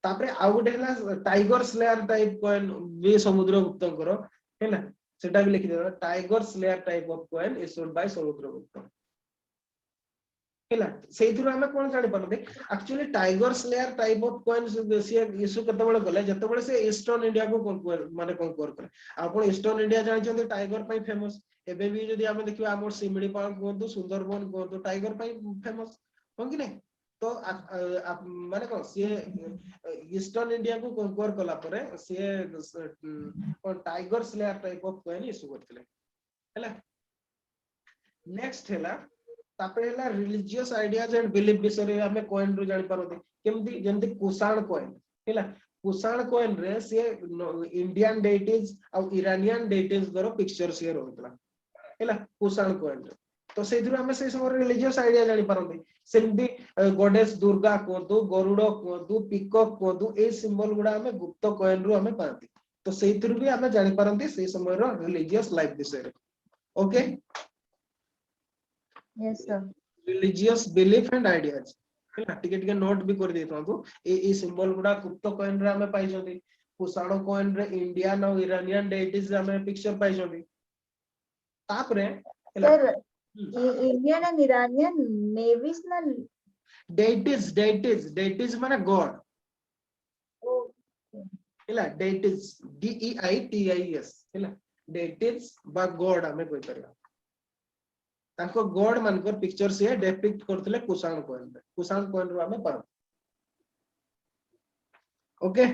तापरे आउ गोटे हैला टाइगर स्लेयर टाइप कॉइन भी समुद्रगुप्तंकर हैला सेटा भी लिखि देबा tiger slayer type of coin issued by Samudragupta हैला सेहिथुर हमें कोन जानि परते actually tiger slayer type of coin से इशू कते बेले गले जते बेले से ईस्टर्न इंडिया को कॉन्क्वर माने कॉन्क्वर करे आपण ईस्टर्न इंडिया जानि छथि टाइगर पई फेमस एबे भी जदी हमें देखियो हमर सिमड़ी पाल कोंतु सुंदरबन कोंतु टाइगर पई फेमस हो कि नै तो माने कोन से ईस्टर्न इंडिया को कॉन्क्वर कला परे से tiger slayer type of coin issue करथिले हैला नेक्स्ट हैला तापरे हैला रिलीजियस आइडियाज एंड बिलीफ विषय रे हमें कॉइन रो जानि परते केमति जेंति कुषाण कॉइन हैला कुषाण कॉइन रे से इंडियन डेटीज और इरानियन डेटीज गरो पिक्चर शेयर होतला हैला कुषाण कॉइन तो सेथिरु हमें से समय रिलीजियस आइडिया जानि पारंती सेमती गॉडेस दुर्गा कोदु गरुड़ कोदु पिकॉक कोदु ए सिंबल गुडा हमें गुप्त कॉइन रु हमें पाती तो सेथिरु भी हमें जानि पारंती से समय रो रिलीजियस लाइफ विषय okay yes sir religious belief and ideas हैला टिके टिके नोट भी कर दे थांतु ए सिंबल गुडा गुप्त कॉइन रे हमें पाई जंदी कुसाणो कॉइन रे इंडियन और इरानियन डेइटीज हमें पिक्चर पाई जंदी तापरे हैला सर इंडियन एंड इरानियन नेवीज ना डेइटीज माने गॉड हैला डेइटीज DEITIS हैला डेइटीज बा गॉड हमें कोइ करला ताको गॉड मानकर पिक्चर से डिपिक्ट करथिले कुसाण कॉइन रो हमें पर ओके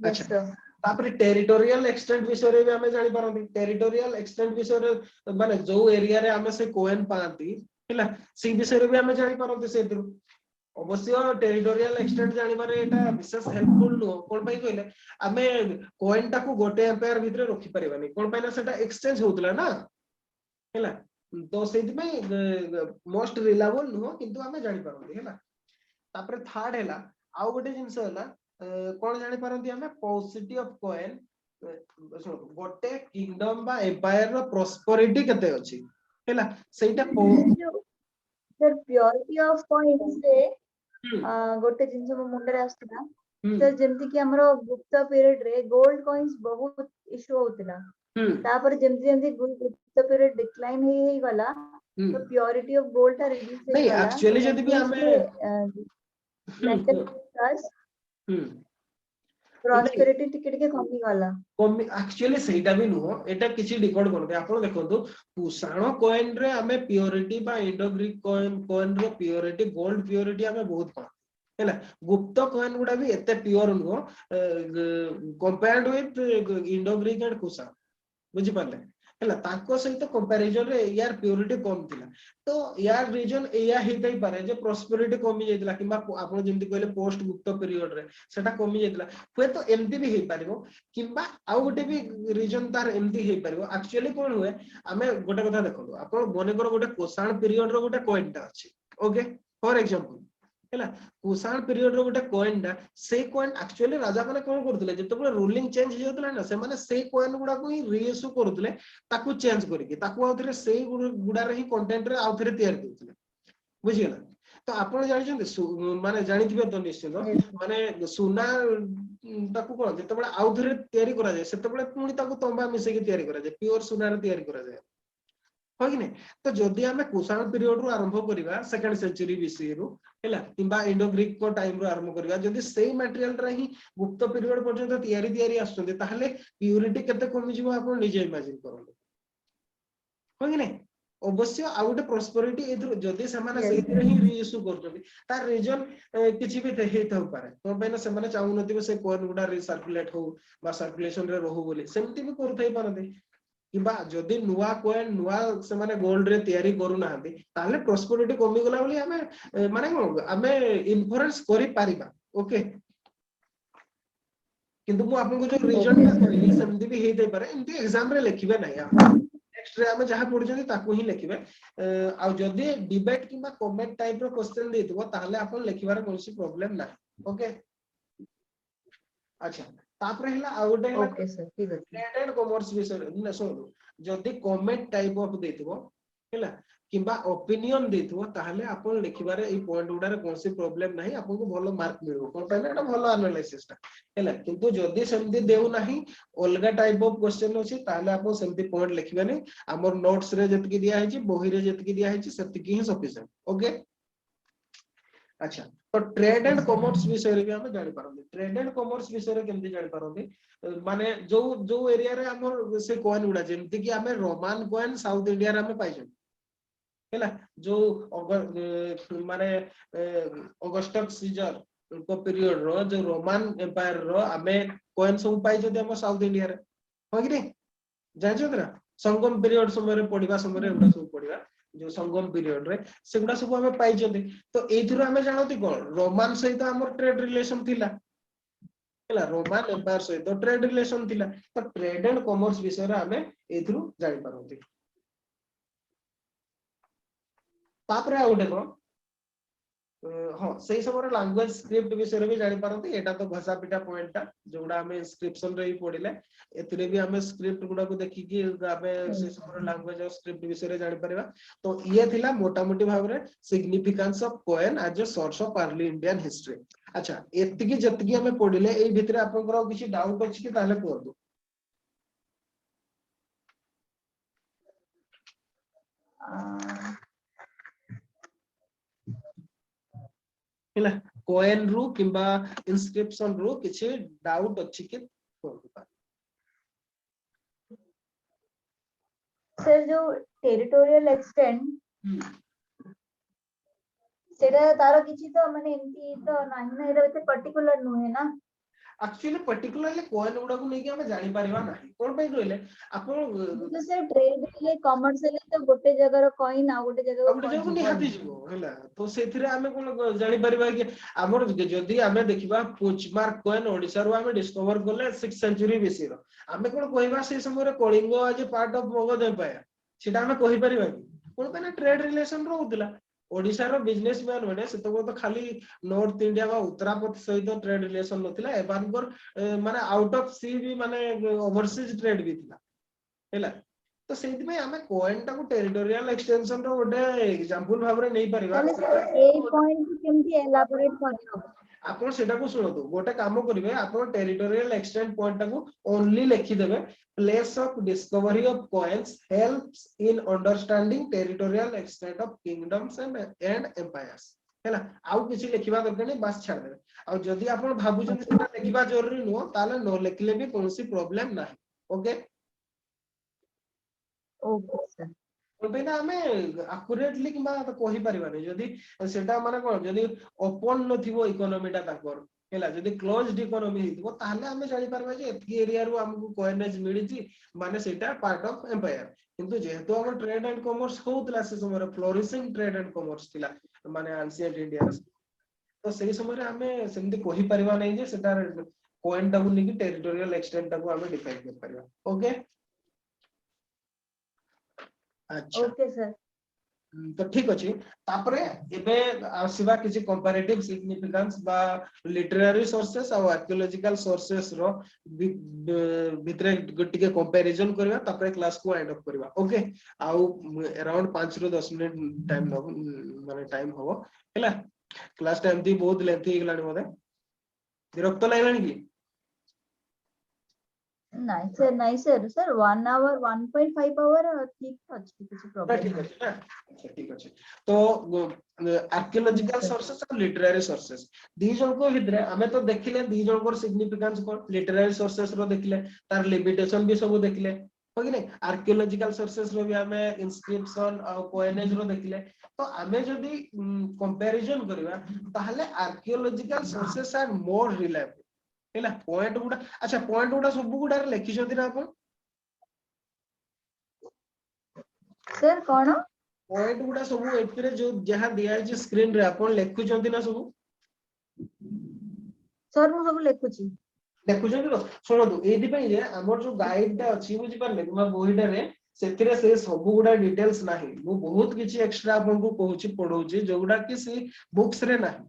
अच्छा तापरे टेरिटोरियल एक्सटेंट विषय रे भी हमें जानि पारंती टेरिटोरियल एक्सटेंट विषय रे माने जो एरिया रे हमें से कॉइन पाती हैला सी विषय रे भी हमें जानि पारंती सेतिरु अवश्य टेरिटोरियल एक्सटेंट जानि मारे एटा विशेष हेल्पफुल नो कोन पई कहले हमें कॉइन टाको गोटे एम्पायर भीतर रखि परिबानी कोन पई ना सेटा एक्सचेंज होतला ना हैला तो सेति में मोस्ट रिलायबल नो किंतु हमें जानि पारंती हैला तापरे थर्ड हैला आउ गोटे जिंस हैला कोन जानि पारंती हमें पॉसिबिलिटी ऑफ कॉइन गोटे किंगडम बा एम्पायर रो प्रॉस्पेरिटी केते अछि हैला सेटा सर प्योरिटी ऑफ कॉइन्स रे गोटे जिंस मो मुंडे रे आस्थिला सर जेमति कि हमरो गुप्त पीरियड रे गोल्ड कॉइन्स बहुत इशू होतिला तापर जेमति जेमति गुप्त पीरियड डिक्लाइन हे गला तो प्योरिटी ऑफ गोल्ड ता रिड्यूस हे नहीं गला एक्चुअली जदी भी हमें मेटल प्लस प्रॉस्पेरिटी टिके टिके कमी गला कमी एक्चुअली सेटा भी नो एटा किछि डिकोड करते आपण देखंतु कुसाणो कॉइन रे हमें प्योरिटी बा इंडो ग्रीक कॉइन रो प्योरिटी गोल्ड प्योरिटी हमें बहुत कम हैला गुप्त कॉइन गुडा भी एते pure no compared with Indo Greek and Kushan बुझि पाले हैला ताको सहित कंपैरिजन रे यार प्योरिटी कम थिला तो यार रीजन एया हेतै पारे जे प्रॉस्पेरिटी कमी जायतिला किबा आपण जेंति कहले पोस्ट गुप्त पीरियड रे सेटा कमी जायतिला होय तो एमती भी हे पारिबो किबा आउ गोटे भी रीजन तार एमती हे पारिबो एक्चुअली कोन हुए हमें गोटे कथा देखो आपण बने कर गोटे कोसाण पीरियड रो गोटे कॉइन ता अछि ओके फॉर एग्जांपल हैला कुसाण पीरियड रो गोटे कॉइन ता से कॉइन एक्चुअली राजा माने कोन करथले जतबे रूलिंग चेंज हे होतला ना से माने से कॉइन गुडा को ही रीइश्यू करथले ताकू चेंज करके ताकू आउथरे से गुडा रे ही कंटेंट रे आउथरे तयार करथले बुझियला तो आपण जानि छथि माने जानिथिबे तो निश्चित माने सुना ताकू कोन जतबे आउथरे तयारी करा जाय सेतबे पुनी ताकू तंबा मिसे के तयारी करा जाय प्योर सुना रे तयारी करा जाय हो कि नहीं तो जदि हमें कुसाण पीरियड रु आरंभ करिवा सेकंड सेंचुरी बीसी रु हैला किबा इंडो ग्रीक को टाइम रु आरंभ करिवा जदि सेही मटेरियल रे ही गुप्त पीरियड पर्यंत तयारी आछते ताहले प्यूरिटी केते कमी जिवो आपण निजे इमेजिन करलो हो कि नहीं अवश्य आ गोटे प्रॉस्पेरिटी एथु जदि से माने सेही रे ही रीइश्यू करछथि तार रीजन किछि भी हे थाउ पारे तो बेना से माने चाहू नथिबे से कोन गुडा रिसर्कुलेट हो बा सर्कुलेशन रे रहू बोली सेमति भी करथै पारथि किबा जदि नुवा कॉइन नुवा से माने गोल्ड रे तयारी करू नाहंती ताले प्रॉस्पेरिटी कमी गला बोली हमें माने हमें इन्फ्लुएंस करि पारिबा ओके किंतु मु आपन को जो रीजन ता कहली सेमति भी हे दे पारे एमती एग्जाम रे लिखिबे नै नेक्स्ट रे हमें जहां पढि जंती ताकू ही लिखिबे आ जदि डिबेट किबा कमेंट टाइप रो क्वेश्चन देतबो ताले आपन लिखिबार कोनसी प्रॉब्लम ना ओके अच्छा तापरे हला आ गोटे हला ओके सर ठीक अछि ट्रेड एंड कॉमर्स विषय न सुनो जदि कमेंट टाइप ऑफ देतबो हैला किबा ओपिनियन देतबो ताहले आपण लिखिबारे ए पॉइंट गुडारे कोनसी प्रॉब्लम नाही आपण को भलो मार्क मिलबो कोन पहिले एटा भलो एनालिसिस ता हैला किंतु जदि सेमति देउ नाही ओल्गा टाइप ऑफ क्वेश्चन अछि ताहले आपण सेमति पॉइंट लिखिबे नै हमर नोट्स रे जतकी दिया है छी बही रे जतकी दिया है छी सेतकी ही सफिशिएंट ओके अच्छा तो ट्रेड एंड कॉमर्स विषय रे भी हम जानि पारंती ट्रेड एंड कॉमर्स विषय रे केमति जानि पारंती माने जो जो एरिया रे हमर से कॉइन उडा जेमति कि हमें रोमान कॉइन साउथ इंडिया रे हम पाइछन हैला जो माने ऑगस्टस सीजर को पीरियड रो जो रोमान एम्पायर रो हमें कॉइन सब पाइ जदि हम साउथ इंडिया रे हो कि नहीं जानि छतरा संगम पीरियड समय रे पढिबा समय रे उडा सब पढिबा जो संगम पीरियड रे सेगुडा सब हमें पाइ जदि तो एथुर हमें जानती कोन रोमान सहित हमर ट्रेड रिलेशन थिला हैला रोमान एम्पायर सहित ट्रेड रिलेशन थिला तो ट्रेड एंड कॉमर्स विषय रे हमें एथुर जानि पारंती तापर आ गोटे कोन हाँ सही समय लैंग्वेज स्क्रिप्ट विषय भी जानि पारंती एटा तो घसा पिटा पॉइंट टा जोडा हमें इंस्क्रिप्शन रे ही पढिले एतरे भी हमें स्क्रिप्ट गुडा को देखि कि हमें से समय लैंग्वेज और स्क्रिप्ट विषय रे जानि परबा तो ये थिला मोटा मोटी भाव रे significance of coin as a source of early Indian history अच्छा एतिकी जतिकी हमें पढिले एई भितरे आपनकर किछि डाउट अछि कि ताले कहदो ହେଲା कोएन रु किंबा इंस्क्रिप्शन रु किछि डाउट अछि कि कहदो सर जो टेरिटोरियल एक्सटेंट सेटा तारो किछि तो माने एमती तो नाही ना एटा एते पर्टिकुलर नुहे ना एक्चुअली पर्टिकुलरली कोएन गुडा को नै कि हमें जानि परिबा नाही कोन पई कहले आपण तो सर ट्रेड ले कमर्शियल तो गोटे जगह रो कॉइन आ गोटे जगह गोटे जगह निहाती जीवो हैला तो सेथिरे हमें कोन जानि परिबा कि हमर जदी हमें देखिबा पुचमार्क कोएन ओडिसा रो हमें डिस्कवर करले 6th सेंचुरी बीसी रो हमें कोन कहबा से समय रे कलिंग आज पार्ट ऑफ मगध एम्पायर सेटा हमें कहि परिबा कि कोन पे ना ट्रेड रिलेशन रो होतला ओडिसा रो बिजनेसमैन माने सेतो तो खाली नॉर्थ इंडिया बा उत्तरापथ सहित ट्रेड रिलेशन नथिला एबानकर माने आउट ऑफ सी भी माने ओवरसीज ट्रेड भी थिला हैला तो सेति में हमें कोएन टा को टेरिटोरियल एक्सटेंशन रो गोटे एग्जांपल भाबरे नै परिबा ए पॉइंट केमती एलाबोरेट करियो आपण सेटा को सुनतो गोटे काम करिवे आपण टेरिटोरियल एक्सटेंट पॉइंट टा को ओनली लिखि देबे place of discovery of coins helps in understanding territorial extent of kingdoms and empires हैला आउ किछि लिखिबा दरकार नै बस छाड़ देबे आ जदी आपण भाबुछन सेटा लिखिबा जरूरी नो ताले नो लिखले भी कोनसी प्रॉब्लम नाही ओके ओके सर कोनपेना हमें एक्यूरेटली किबा कहि परिबानी जदी सेटा माने कोन जदी ओपन नथिबो इकोनॉमीटा ताकर हैला जदी क्लोज्ड इकोनॉमी हितबो ताले हमें जानि परबा जे एतकी एरिया रो हमकु कोइनेज मिलिची माने सेटा पार्ट ऑफ एम्पायर किंतु जेहेतु हम ट्रेड एंड कॉमर्स होतला से समय फ्लोरिशिंग ट्रेड एंड कॉमर्स थिला माने एंशिएंट इंडिया तो सही समय हमें सेमती कहि परिबा नै जे सेटा कोइन टा बुनी की टेरिटोरियल एक्सटेंट टा को हमें डिफाइन कर परिबा ओके अच्छा ओके सर तो ठीक अछि तापरे एबे आसीबा किछि कंपैरेटिव सिग्निफिकेंस बा लिटरेरी सोर्सेस और आर्कियोलॉजिकल सोर्सेस रो भितरे गटिके कंपैरिजन करबा तापरे क्लास को एंड अप करबा ओके आउ अराउंड 5 रो 10 मिनिट टाइम माने टाइम हो हैला क्लास टाइम दी बहुत लेंथी गलानी मोदे विरक्त लागलानी की नहीं सर सर 1 आवर 1.5 आवर ठीक अछि किछि प्रॉब्लम ठीक अछि ना अच्छा ठीक अछि तो आर्कियोलॉजिकल सोर्सेस और लिटरेरी सोर्सेस दी जन को भितरे हमें तो देखिले दी जन को सिग्निफिकेंस को लिटरेरी सोर्सेस रो देखिले तार लिमिटेशन भी सब देखिले हो कि नहीं आर्कियोलॉजिकल सोर्सेस रो भी हमें इंस्क्रिप्शन और कोइनेज रो देखिले तो हमें जदी कंपैरिजन करबा ताहले archaeological sources are more reliable हैला पॉइंट गुडा अच्छा पॉइंट गुडा सब गुडा लिखि जदी ना आपण सर कोन पॉइंट गुडा सब एतरे जो जहां दिया है स्क्रीन रे आपण लिखु जंती ना सब सर मु सब लिखुची लिखु जंती तो सुनो तो एदि पई जे हमर जो गाइड टा अछि बुझी परले किबा बोहिडा रे सेतिरे से सब गुडा डिटेल्स नाही मु बहुत किछि एक्स्ट्रा आपन को कहूची पढौची जोगुडा कि से बुक्स रे नाही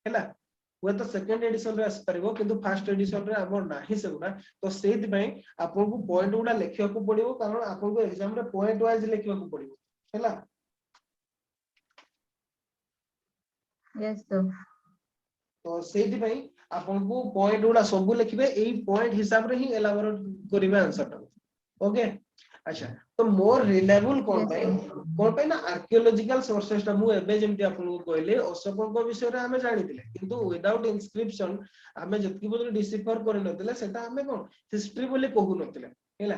हैला वो तो सेकंड एडिशन रे आस परबो किंतु फर्स्ट एडिशन रे हमर नाही सेगुडा तो सेति पई आपन को पॉइंट गुडा लिखिया को पड़िबो कारण आपन को एग्जाम रे पॉइंट वाइज लिखिया को पड़िबो हैला यस सर तो सेति पई आपन को पॉइंट गुडा सब लिखिबे एई पॉइंट हिसाब रे ही एलाबोरेट करिवे आंसर टा ओके अच्छा तो मोर रिलायबल कोन पे ना आर्कियोलॉजिकल सोर्सेस टा मु एबे जेमति आपन को कहले अशोकन को विषय रे हमें जानिथिले किंतु विदाउट इंस्क्रिप्शन हमें जतकी बोले डिसिफर कर नथिले सेटा हमें कोन हिस्ट्री बोले कहू नथिले हैला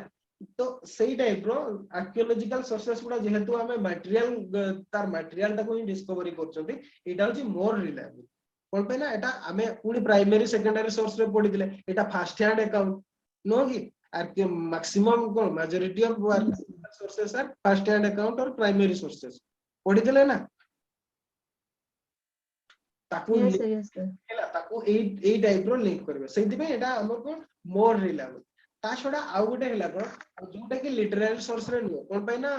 तो सही टाइप रो आर्कियोलॉजिकल सोर्सेस गुडा जेहेतु हमें मटेरियल तार मटेरियल टा को ही डिस्कवरी करचंती एटा होची मोर रिलायबल कोन पे ना एटा हमें पूरी प्राइमरी सेकेंडरी सोर्स रे पढिथिले एटा फर्स्ट हैंड अकाउंट नो कि मैक्सिमम को majority of sources are first hand account और प्राइमरी सोर्सेस पढिथिले ना ताकू यस सर हैला ताकू ए टाइप रो लिंक करबे सेति पे एटा हमर को मोर रिलायबल ता छडा आउ गोटे हैला कोन जोटा कि लिटरेरी सोर्स रे नुह कोन पय ना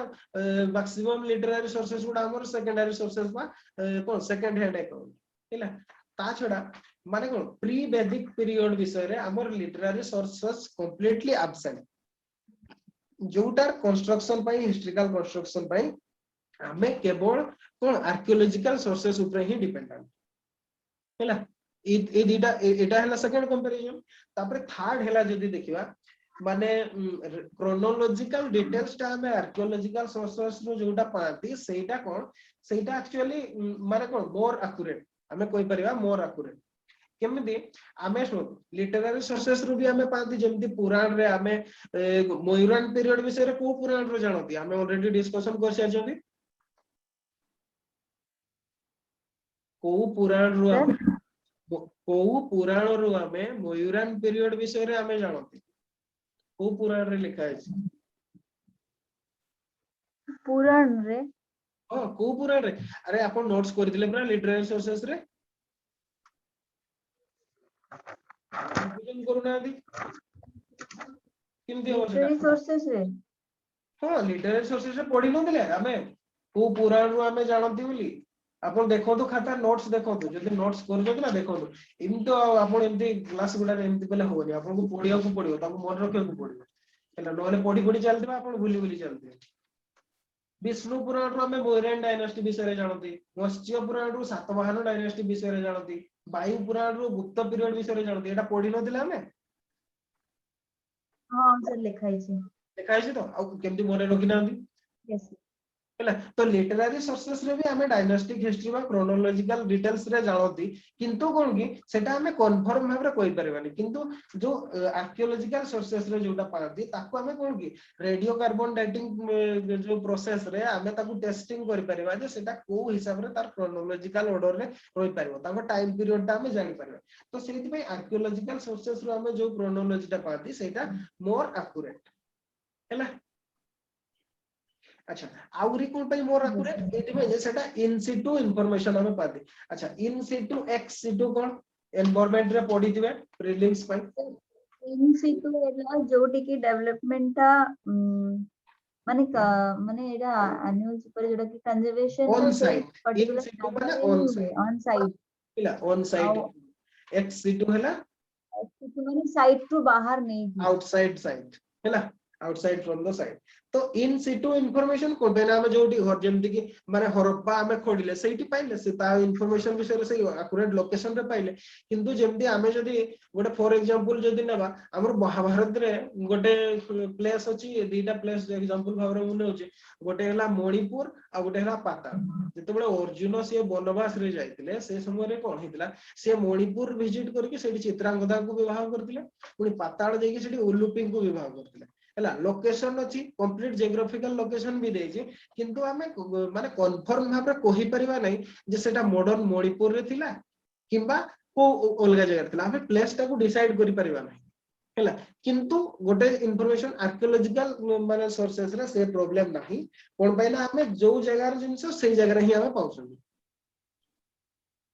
मैक्सिमम लिटरेरी सोर्सेस गुडा हमर सेकेंडरी सोर्सेस बा कोन सेकंड हैंड अकाउंट हैला ता छडा माने कोन प्री वैदिक पीरियड विषय रे हमर लिटरेरी सोर्सेस कंप्लीटली एब्सेंट जोटा कंस्ट्रक्शन पय हिस्टोरिकल कंस्ट्रक्शन पय हमें केवल कोन आर्कियोलॉजिकल सोर्सेस ऊपर ही डिपेंडेंट हैला ए दीटा एटा हैला सेकंड कंपैरिजन तापर थर्ड हैला जदी देखिबा माने क्रोनोलॉजिकल डिटेल्स ता हमें आर्कियोलॉजिकल सोर्सेस रो जोटा पाती सेटा कोन सेटा एक्चुअली माने कोन मोर एक्यूरेट हमें कोइ परिबा मोर एक्यूरेट केमिति आमे लिटरेरी सोर्सेस रो भी हमें पाती जेमति पुराण रे हमें मयूरान पीरियड विषय रे को पुराण रो जानती हमें ऑलरेडी डिस्कशन कर साजोनी को पुराण रो हमें को पुराण रो हमें मयूरान पीरियड विषय रे हमें जानती को पुराण रे लिखा है पुराण रे हां को पुराण रे अरे आपण नोट्स करथिले बरा लिटरेरी सोर्सेस रे बुझन करूना दी केमति हो लिटरेरी सोर्सेस रे हां लिटरेरी सोर्सेस रे पढी नथिले हमें को पुराण रो हमें जानती बोली आपण देखो तो खाता नोट्स देखो तो जदी नोट्स कर जति ना देखो तो इन तो आपण एमती क्लास गुडा रे एमती पले होनी आपण को पढिया को पडियो ताको मन रखे को पडियो हैला नले पढी पढी चलते आपण भूली भूली चलते विष्णु पुराण रो हमें मौर्यन डायनेस्टी विषय रे जानती मत्स्य पुराण रो सातवाहन डायनेस्टी विषय रे जानती वायु पुराण रो गुप्त पीरियड विषय रे जानती एटा पढी नथिले हमें हां सर लिखाई छी लिखाई छी तो आ केमती मने रखि नांदी यस हैला तो लिटरेरी सोर्सेस रे भी हमें डायनेस्टिक हिस्ट्री बा क्रोनोलॉजिकल डिटेल्स रे जानती किंतु कोन की सेटा हमें कन्फर्म भाबरे कोइ परबानी किंतु जो आर्कियोलॉजिकल सोर्सेस रे जोटा पाती ताको हमें कोन की रेडियो कार्बन डेटिंग जो प्रोसेस रे हमें ताको टेस्टिंग करि परबा जे सेटा को हिसाब रे तार क्रोनोलॉजिकल ऑर्डर रे होई परबो ताको टाइम पीरियड ता हमें जानि परबा तो सेति पय आर्कियोलॉजिकल सोर्सेस रो हमें जो क्रोनोलॉजी ता पाती सेटा मोर एक्यूरेट हैला अच्छा आउरी कोन पय मोर एक्यूरेट एति में जे सेटा इन सिटू इंफॉर्मेशन हमें पाती अच्छा इन सिटू एक्स सिटू कोन एनवायरनमेंट रे पढी दिबे प्रीलिम्स पय इन सिटू एला जोटी की डेवलपमेंट ता माने माने एटा एनुअल सुपर जोटा की कंजर्वेशन ऑन तो से साइट इन पर्टिकुलर सिटू माने ऑन साइट ऑन साइट हैला ऑन साइट एक्स सिटू हैला सिटू माने साइट टू बाहर नहीं थी आउटसाइड साइट हैला आउटसाइड फ्रॉम द साइट तो इन सिटू इंफॉर्मेशन को बेना हम जोटी घर जेमति कि माने हरप्पा हमें खोडिले सेठी पाइले से ता इंफॉर्मेशन विषय से एक्यूरेट लोकेशन रे पाइले किंतु जेमति हमें जदी गोटे फॉर एग्जांपल जदी नेबा हमर महाभारत रे गोटे प्लेस अछि दीटा प्लेस एग्जांपल भाबरे मुने होछि गोटे हला मणिपुर आ गोटे हला पाताल जेतेबेले अर्जुन से वनवास रे जाइतिले से समय रे कोन हितला से मणिपुर विजिट करके सेठी चित्रांगदा को विवाह करतिले पुनी पाताल जेकी सेठी उलुपिंग को विवाह करतिले हैला लोकेशन अछि कंप्लीट जियोग्राफिकल लोकेशन भी देछि किंतु हमें माने कंफर्म भाबरे कहि परिबा नै जे सेटा मॉडर्न मणिपुर रे थिला किबा को अलगा जगह थिला हमें प्लेस टा को डिसाइड करि परिबा नै हैला किंतु गोटे इंफॉर्मेशन आर्कियोलॉजिकल माने सोर्सेस रे से प्रॉब्लम नाही कोन पैना हमें जो जगह रे जिंस सेही जगह रे ही हमें पाउछन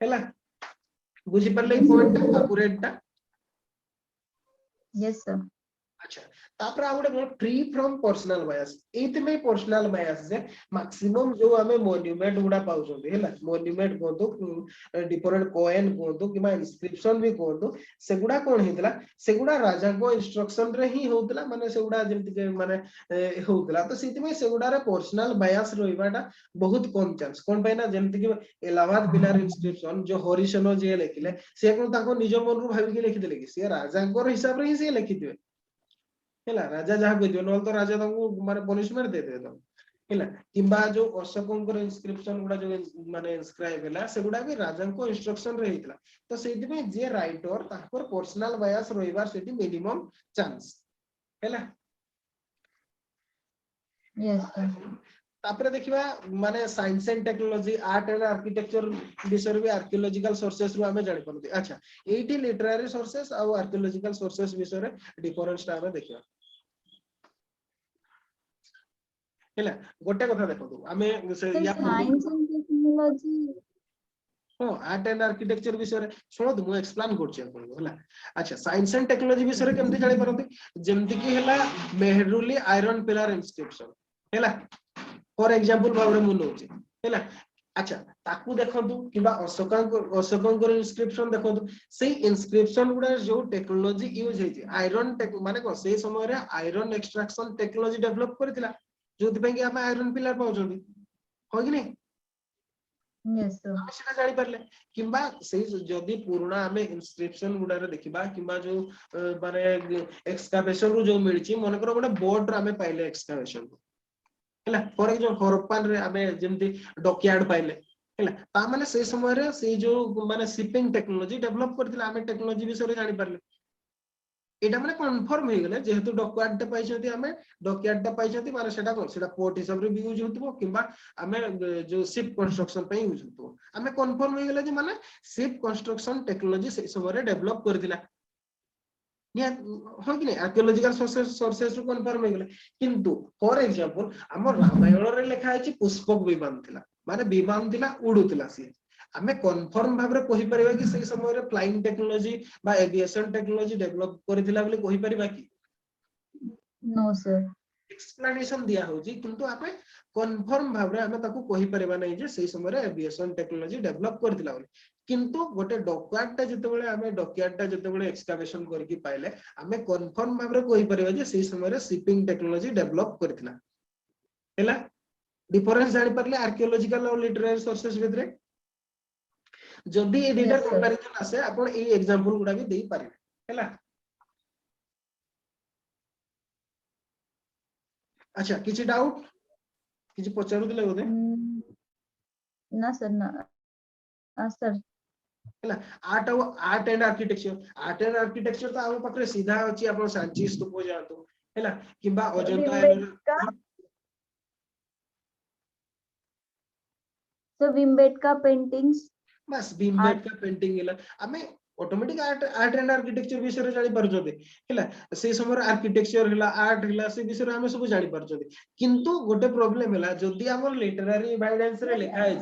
हैला बुझि परले पॉइंट एक्यूरेट टा यस सर अच्छा तापर आ गोटे फ्री फ्रॉम पर्सनल बायस एति में पर्सनल बायस जे मैक्सिमम जो हमें मॉन्यूमेंट गुडा पाउछन हैला मॉन्यूमेंट कोतो डिफरेंट कॉइन कोतो किमा इंस्क्रिप्शन भी कोतो सेगुडा कोन हितला सेगुडा राजा को इंस्ट्रक्शन रे ही होतला माने सेगुडा जेमति माने होतला तो सेति में सेगुडा रे पर्सनल बायस रोइबाटा बहुत कम चांस कोन पैना जेमति कि इलाहाबाद बिलार इंस्क्रिप्शन जो हरिशनो जे लिखिले से कोन ताको निज मन रु भाबि के लिखि देले कि से राजा को हिसाब रे ही से लिखिथिबे हैला राजा जहा कहि दियो नल तो राजा ताको माने पनिशमेंट दे दे हैला किबा जो अशोकंकर इंस्क्रिप्शन गुडा जो माने इंस्क्राइब हैला सेगुडा भी राजा को इंस्ट्रक्शन रे हितला तो सेति में जे राइटर ताकर पर्सनल बायस रोइबार सेति मिनिमम चांस हैला यस सर तापरे देखिबा माने science and technology art and architecture विषय भी आर्कियोलॉजिकल सोर्सेस रु हमें जानि परते अच्छा एटी लिटरेरी सोर्सेस आ आर्कियोलॉजिकल सोर्सेस विषय रे डिफरेंस ता हमें देखिबा हैला गोटे कथा देखो हमें से या साइंस एंड टेक्नोलॉजी हाँ आर्ट एंड आर्किटेक्चर विषय शुणु मु एक्सप्लेन करछि आपन हला अच्छा साइंस एंड टेक्नोलॉजी विषय केमति जानि परंती जेमति कि हला मेहरुली आयरन पिलर इंस्क्रिप्शन हला फॉर एग्जांपल भाबरे मु नउछि हला अच्छा ताकू देखंतु किबा अशोकंकर इंस्क्रिप्शन देखंतु से इंस्क्रिप्शन गुडा जो टेक्नोलॉजी यूज हेछि आयरन माने को से समय रे आयरन एक्सट्रैक्शन टेक्नोलॉजी डेवलप करथिला जोथि पे कि हम आयरन पिलर पाउछंती हो कि नहीं यस सर सेटा जानि परले किबा से जदी पुराना हमें इंस्क्रिप्शन गुडा रे देखिबा किबा जो माने एक्सकावेशन रो जो मिलछि मन करो गोटे बोर्ड रे हमें पाइले एक्सकावेशन हला फॉर एग्जांपल हरप्पन रे हमें जेमति डॉकयार्ड पाइले हला ता माने से समय रे से जो माने शिपिंग टेक्नोलॉजी डेवलप करथिला हमें टेक्नोलॉजी विषय रे जानि परले एटा माने कन्फर्म हे गेले जेहेतु डॉकयार्ड टा पाइछथि हमें डॉकयार्ड टा पाइछथि माने सेटा कोन सेटा पोर्ट हिसाब रे भी यूज होतबो किबा हमें जो शिप कंस्ट्रक्शन पे यूज होतबो हमें कन्फर्म हे गेले जे माने शिप कंस्ट्रक्शन टेक्नोलॉजी से समय रे डेवलप करथिला या हो कि नहीं आर्कियोलॉजिकल सोर्सेस रो कन्फर्म हे गेले किंतु फॉर एग्जांपल हमर रामायण रे लिखा है पुष्पक विमान थिला माने विमान थिला उडुतिला सी हमें कन्फर्म भाबरे कहि परिबा कि से समय रे फ्लाइंग टेक्नोलॉजी बा एविएशन टेक्नोलॉजी डेवलप करथिला बोले कहि परिबा कि नो सर एक्सप्लेनेशन दिया होजी किंतु आपे कन्फर्म भाबरे हमें ताकू कहि परिबा नै जे से समय रे एविएशन टेक्नोलॉजी डेवलप करथिला बोले किंतु गोटे डॉकयार्ड टा जते बेले हमें डॉकयार्ड टा जते बेले एक्सकावेशन करके पाइले हमें कन्फर्म भाबरे कहि परिबा जे से समय रे शिपिंग टेक्नोलॉजी डेवलप करथिला हैला डिफरेंस जानि परले आर्कियोलॉजिकल और लिटरेरी सोर्सेस भितरे जदि ए डेटा Yes, sir. कंपैरिजन आसे आपण ए एग्जांपल गुडा भी देई पारिबे हैला अच्छा किछि डाउट किछि पचारु दिले बोधे ना सर ना सर हैला आर्ट एंड आर्किटेक्चर तो हम पाखरे सीधा अछि आपण सांची स्तूप जातो हैला किबा अजंता भीमबेटका सर भीमबेटका पेंटिंग्स बस भीमबेटका पेंटिंग हैला हमें ऑटोमेटिक आर्ट एंड आर्किटेक्चर विषय जानि परजोते हैला से समय आर्किटेक्चर हैला आर्ट हैला से विषय हम सब जानि परजोते किंतु गोटे प्रॉब्लम हैला जदी हमर लिटरेरी एविडेंस रे लिखा है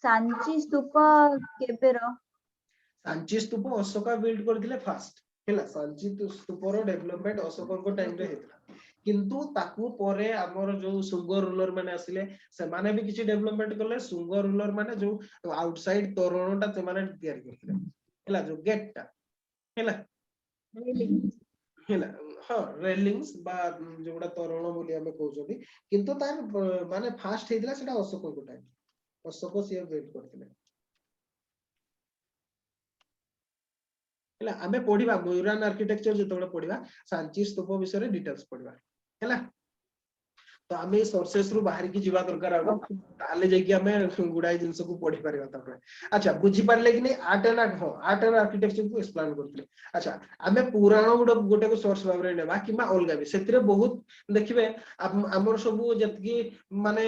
सांची स्तूप केबेर सांची स्तूप अशोका बिल्ड करथिले फास्ट हैला सांची स्तूप रो डेवलपमेंट अशोक को टाइम रे हेतला किंतु ताकू परे हमर जो सुंग रूलर माने आसिले से माने भी किछि डेवलपमेंट करले सुंग रूलर माने जो आउटसाइड तोरणटा से माने तयार करथिले हैला जो गेट टा हैला हैला हां रेलिंग्स बा जोडा तोरण बोली हमें कहउछथि किंतु तार माने फास्ट हेतला सेटा अशोक को टाइम अशोक से बिल्ड करथिले हैला हमें पढिबा मयूरान आर्किटेक्चर जतबे पढिबा सांची स्तूप विषय रे डिटेल्स पढिबा हैला तो हमें सोर्सेस रु बाहर की जीवा दरकार आबो ताले जे कि हमें गुडाई जिंस को पढि परिबा तापर अच्छा बुझी पारले कि नहीं आर्ट एंड आर्किटेक्चर को एक्सप्लेन करथले अच्छा हमें पुराण गोटे को सोर्स भाबरे नेबा किबा अलगा भी सेतिरे बहुत देखिबे हमर सब जतकी माने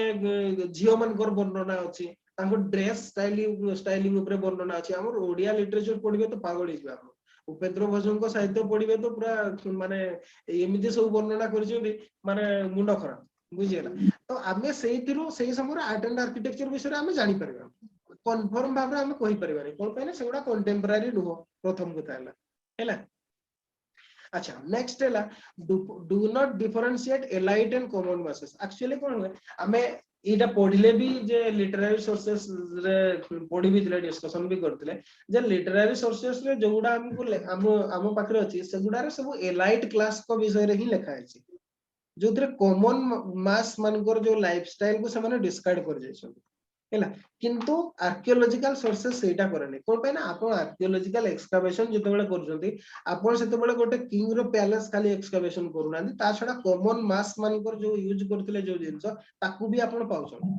जियो मनकर वर्णना अछि ताको ड्रेस स्टाइलिंग ऊपर वर्णना अछि हमर ओडिया लिटरेचर पढिबे तो पागल हिजबे हम उपेंद्र भोजन को साहित्य पढिबे तो पूरा माने एमिति सब वर्णना करछथि माने मुंड खराब बुझियला तो आमे सेहितिरु सेही समय आर्ट एंड आर्किटेक्चर विषय आमे जानि परबा कन्फर्म भाबरे आमे कहि परबानी कोन पयने सेगुडा कंटेम्पररी नुहो प्रथम कथा हैला अच्छा नेक्स्ट हैला do not differentiate elite and common masses actually कोन होय आमे एटा पढिले भी जे लिटरेरी सोर्सेस रे पढि भी दिले डिस्कशन भी करथिले जे लिटरेरी सोर्सेस रे जोगुडा हमको हम पाखरे अछि सेगुडा रे सब एलाइट क्लास को विषय रे ही लिखा अछि जो कॉमन मास मानकर जो लाइफस्टाइल को से डिस्कार्ड कर जाइछन हैला किंतु आर्कियोलॉजिकल सोर्सेस सेटा करने कोन पे ना आपण आर्कियोलॉजिकल एक्सकवेशन जते बेले करजंती आपण सेते बेले गोटे किंग रो पैलेस खाली एक्सकवेशन करूनांती ता छडा कॉमन मास मानकर जो यूज करथिले जो जिंस ताकू भी आपण पाउछन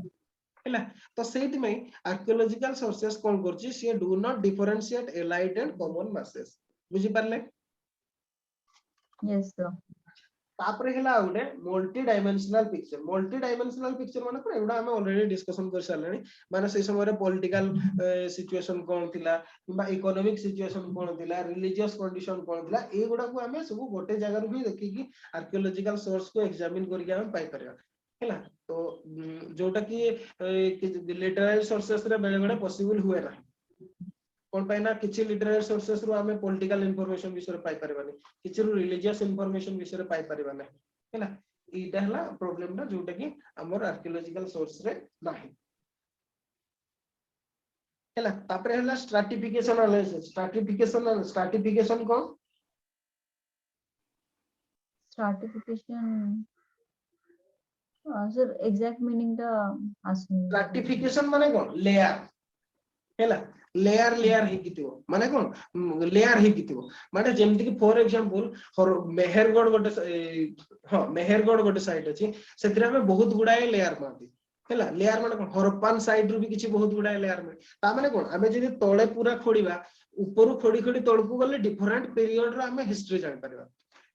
हैला तो सेति में आर्कियोलॉजिकल सोर्सेस कोन करछि से do not differentiate elite and common masses बुझी पारले यस सर तापरे हला उडे मल्टी डायमेंशनल पिक्चर माने को एडा हम ऑलरेडी डिस्कशन कर सारलेनी माने से समय रे पॉलिटिकल सिचुएशन कोन थिला किबा इकोनॉमिक सिचुएशन कोन थिला रिलीजियस कंडीशन कोन थिला ए गुडा को हमें सब गोटे जगह रू भी देखि कि आर्कियोलॉजिकल सोर्स को एग्जामिन करके हम पाई परबा हैला तो जोटा कि लिटरेरी सोर्सेस रे बेले बेले पॉसिबल हुए ना कोन पाइना किछि लिटरेरी सोर्सेस रो हमें पॉलिटिकल इंफॉर्मेशन विषय पाई परबानी किछि रिलीजियस इंफॉर्मेशन विषय पाई परबानी हैला इटा हला प्रॉब्लम ना जोटा कि हमर आर्कियोलॉजिकल सोर्स रे नाही हैला तापरे हला स्ट्रैटिफिकेशन एनालिसिस स्ट्रैटिफिकेशन कोन stratification sir exact meaning टा आसुनी स्ट्रैटिफिकेशन माने कोन लेयर हैला लेयर लेयर ही किथिबो माने कोन लेयर ही किथिबो माने जेमति कि फॉर एग्जांपल मेहरगढ़ गोटे हां मेहरगढ़ गोटे साइट अछि सेतिरा में बहुत गुडाए लेयर माथि हैला लेयर माने कोन हरप्पान साइड रु भी किछि बहुत गुडाए लेयर में ता माने कोन हमें जदि तळे पूरा खोडिबा ऊपर खोडी खोडी तळकु गले डिफरेंट पीरियड रो हमें हिस्ट्री जान परबा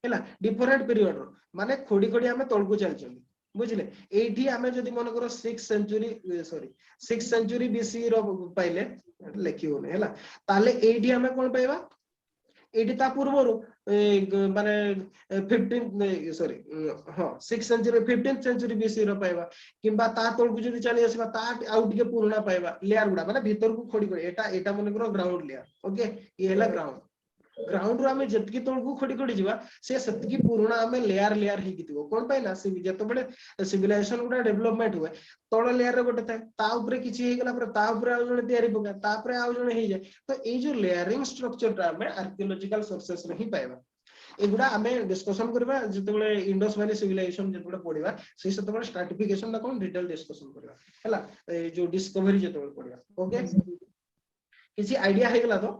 हैला डिफरेंट पीरियड रो माने खोडी खोडी हमें तळकु चलछन बुझिले एठी हमें जदि मन करो 6th century sorry 6th century BC रो पाइले लेखियो ने हैला ताले एठी हमें कोन पाइबा एठी ता पूर्वरो माने 15 सॉरी हां 6th century 15th century BC रो पाइबा किबा ता तळकु जदि चली आसीबा ता आउट के पुराना पाइबा लेयर गुडा माने भीतर को खोडी खोडी एटा मन करो ग्राउंड लेयर ओके ये हैला ग्राउंड रो हमें जतकी तळकु खोडी खोडी जीवा से सतकी पुराना हमें लेयर लेयर ही किथिबो कोन पाइना से जत बडे सिविलाइजेशन गुडा डेवलपमेंट हुए तळ लेयर रे गोटे थाए ता ऊपर किछि हे गेला पर ता ऊपर आउ जने तयारी पका ता ऊपर आउ जने हे जाय तो ए जो लेयरिंग स्ट्रक्चर ता हमें आर्कियोलॉजिकल सोर्सेस रे ही पाइबा एगुडा हमें डिस्कशन करबा जते बडे इंडस वैली सिविलाइजेशन जते बडे पढिबा से सते बडे स्ट्रैटिफिकेशन ना कोन डिटेल डिस्कशन करबा हैला ए जो डिस्कवरी जते बडे पढिबा ओके किछि आईडिया हे गेला तो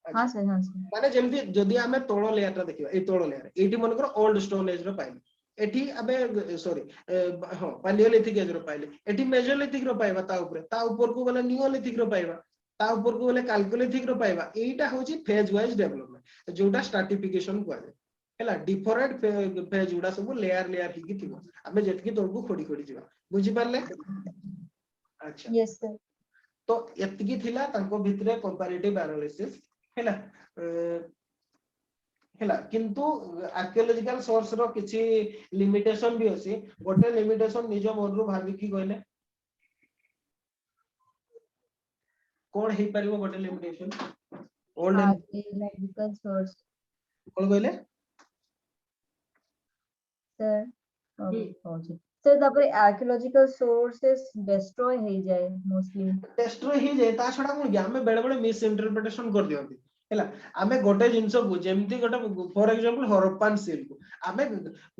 हाँ सर माने जेमति जदि हमें तोळ लेयर ता देखिबा ए तोळ लेयर एठी मन करो ओल्ड स्टोन एज रो पाइले एठी अबे सॉरी हां पालियोलिथिक एज रो पाइले एठी मेजोलिथिक रो पाइबा ता ऊपर को गले नियोलिथिक रो पाइबा ता ऊपर को गले कैलकुलिथिक रो पाइबा एटा होची फेज वाइज डेवलपमेंट जोटा स्ट्रैटिफिकेशन को आले हैला डिफरेंट फेज उडा सब लेयर लेयर ही थिबो हमें जेतकी तोळकु खोडी खोडी जीवा बुझी पारले अच्छा यस सर तो एतकी थिला तांको भितरे कंपैरेटिव एनालिसिस हैला हैला किंतु आर्कियोलॉजिकल सोर्स रो किछि लिमिटेशन भी अछि गोटे लिमिटेशन निजो मन रो भाबी की कहले कोन हे परिबो गोटे लिमिटेशन ओल्ड आर्कियोलॉजिकल सोर्स कोन कहले सर पहुंचे सर तापर आर्कियोलॉजिकल सोर्सेस डिस्ट्रॉय हे जाय मोस्टली डिस्ट्रॉय हे जाय ता छडा कोन हमें बेले बेले मिस इंटरप्रिटेशन कर दियंती हैला हमें गोटे जिंस को जेमती गोटे फॉर एग्जांपल हरप्पान सील को हमें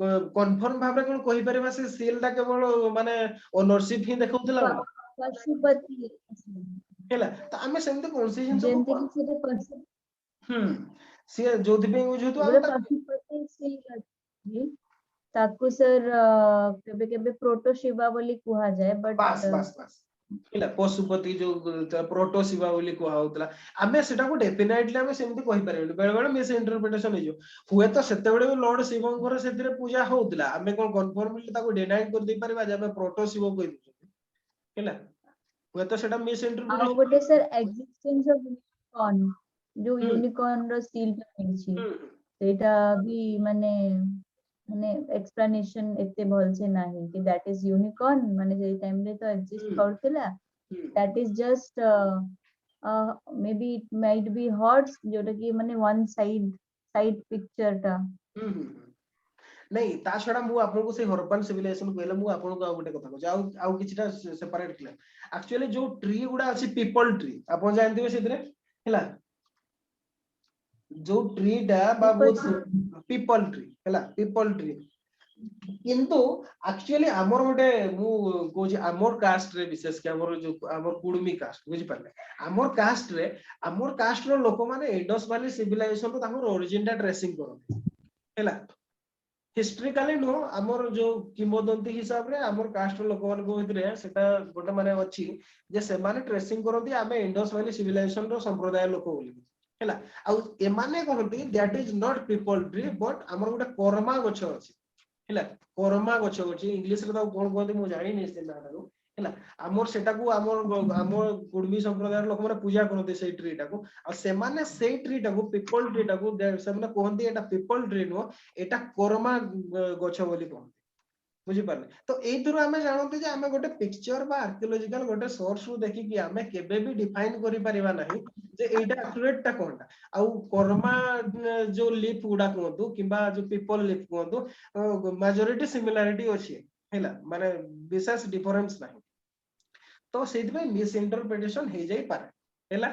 कंफर्म भाबरे कोन कहि परबा से सील ता केवल माने ओनरशिप ही देखौतला पशुपति हैला त हमें सेमते कोन से जिंस जेमते को कि से पशु से जोधि पे यूज होतो गोटे पशुपति सील अछि ताकू सर केबे केबे प्रोटोशिवा बोली कुहा जाय बट बस बस बस हैला पशुपति जो प्रोटोशिवा बोली कुहा होतला हमें सेटा को डेफिनेटली हमें सेमते कहि परबे बेले बेले मिस इंटरप्रिटेशन हे जो हुए तो सेते बेले लॉर्ड शिवंकर सेतिरे पूजा होतला हमें कोन कन्फर्मली ताको डिनाइट कर दे परबा जे हमें प्रोटोशिवा कहि दउ हैला हुए तो सेटा मिस इंटरप्रिटेशन गोटे सर एक्जिस्टेंस ऑफ यूनिकॉर्न जो यूनिकॉर्न रो सील मिलछि सेटा भी माने माने एक्सप्लेनेशन एते भल से नाही कि दैट इज यूनिकॉर्न माने जे टाइम रे तो एग्जिस्ट करथिला that is just may be it might be horse जोटा कि माने वन साइड पिक्चर ता नहीं ता छडा मु आपन को से हरप्पान सिविलाइजेशन कहले मु आपन को आ गोटे कथा को आउ किछटा सेपरेट क्लियर एक्चुअली जो ट्री गुडा अछि पीपल ट्री आपन जानथिबे सेतरे हैला जो ट्री टा बा बहुत पीपल ट्री हैला पीपल ट्री किंतु एक्चुअली हमर गोटे मु कोज हमर कास्ट रे विशेष के हमर जो हमर कुडमी कास्ट बुझि पाले हमर कास्ट रो लोक माने इंडस वैली सिविलाइजेशन रो तांकर ओरिजिन टा ट्रेसिंग करथि हैला हिस्ट्रिकली नो हमर जो किंवदंती हिसाब रे हमर कास्ट रो लोक मान को भितरे सेटा गोटे माने अछि जे से माने ट्रेसिंग करथि हमें इंडस वैली सिविलाइजेशन रो संप्रदाय लोक बोली हैला आ एमाने कहथि that is not people tree but हमर गोटे कर्मा गछ अछि हैला कर्मा गछ अछि इंग्लिश रे त कोन कहथि मु जानि नै से नाटा को हैला हमर सेटा को हमर गुडमी संप्रदाय लोक माने पूजा करथि से ट्री टा को आ से माने से ट्री टा को पीपल ट्री टा को से माने कहथि एटा पीपल ट्री नो एटा कर्मा गछ बोली कहथि बुझी पारले तो एइथरो आमे जानते जे आमे गोटे पिक्चर बा आर्कियोलॉजिकल गोटे सोर्स रु देखि कि आमे केबे भी डिफाइन करि परिबा नाही जे एइटा एक्युरेट टा कोनटा आउ कर्मा जो लीफ गुडा कोंतु किबा जो पीपल लीफ कोंतु मेजॉरिटी सिमिलरिटी अछि हैला माने विशेष डिफरेंस नाही तो सेति में मिस इंटरप्रिटेशन हे जाई पारे हैला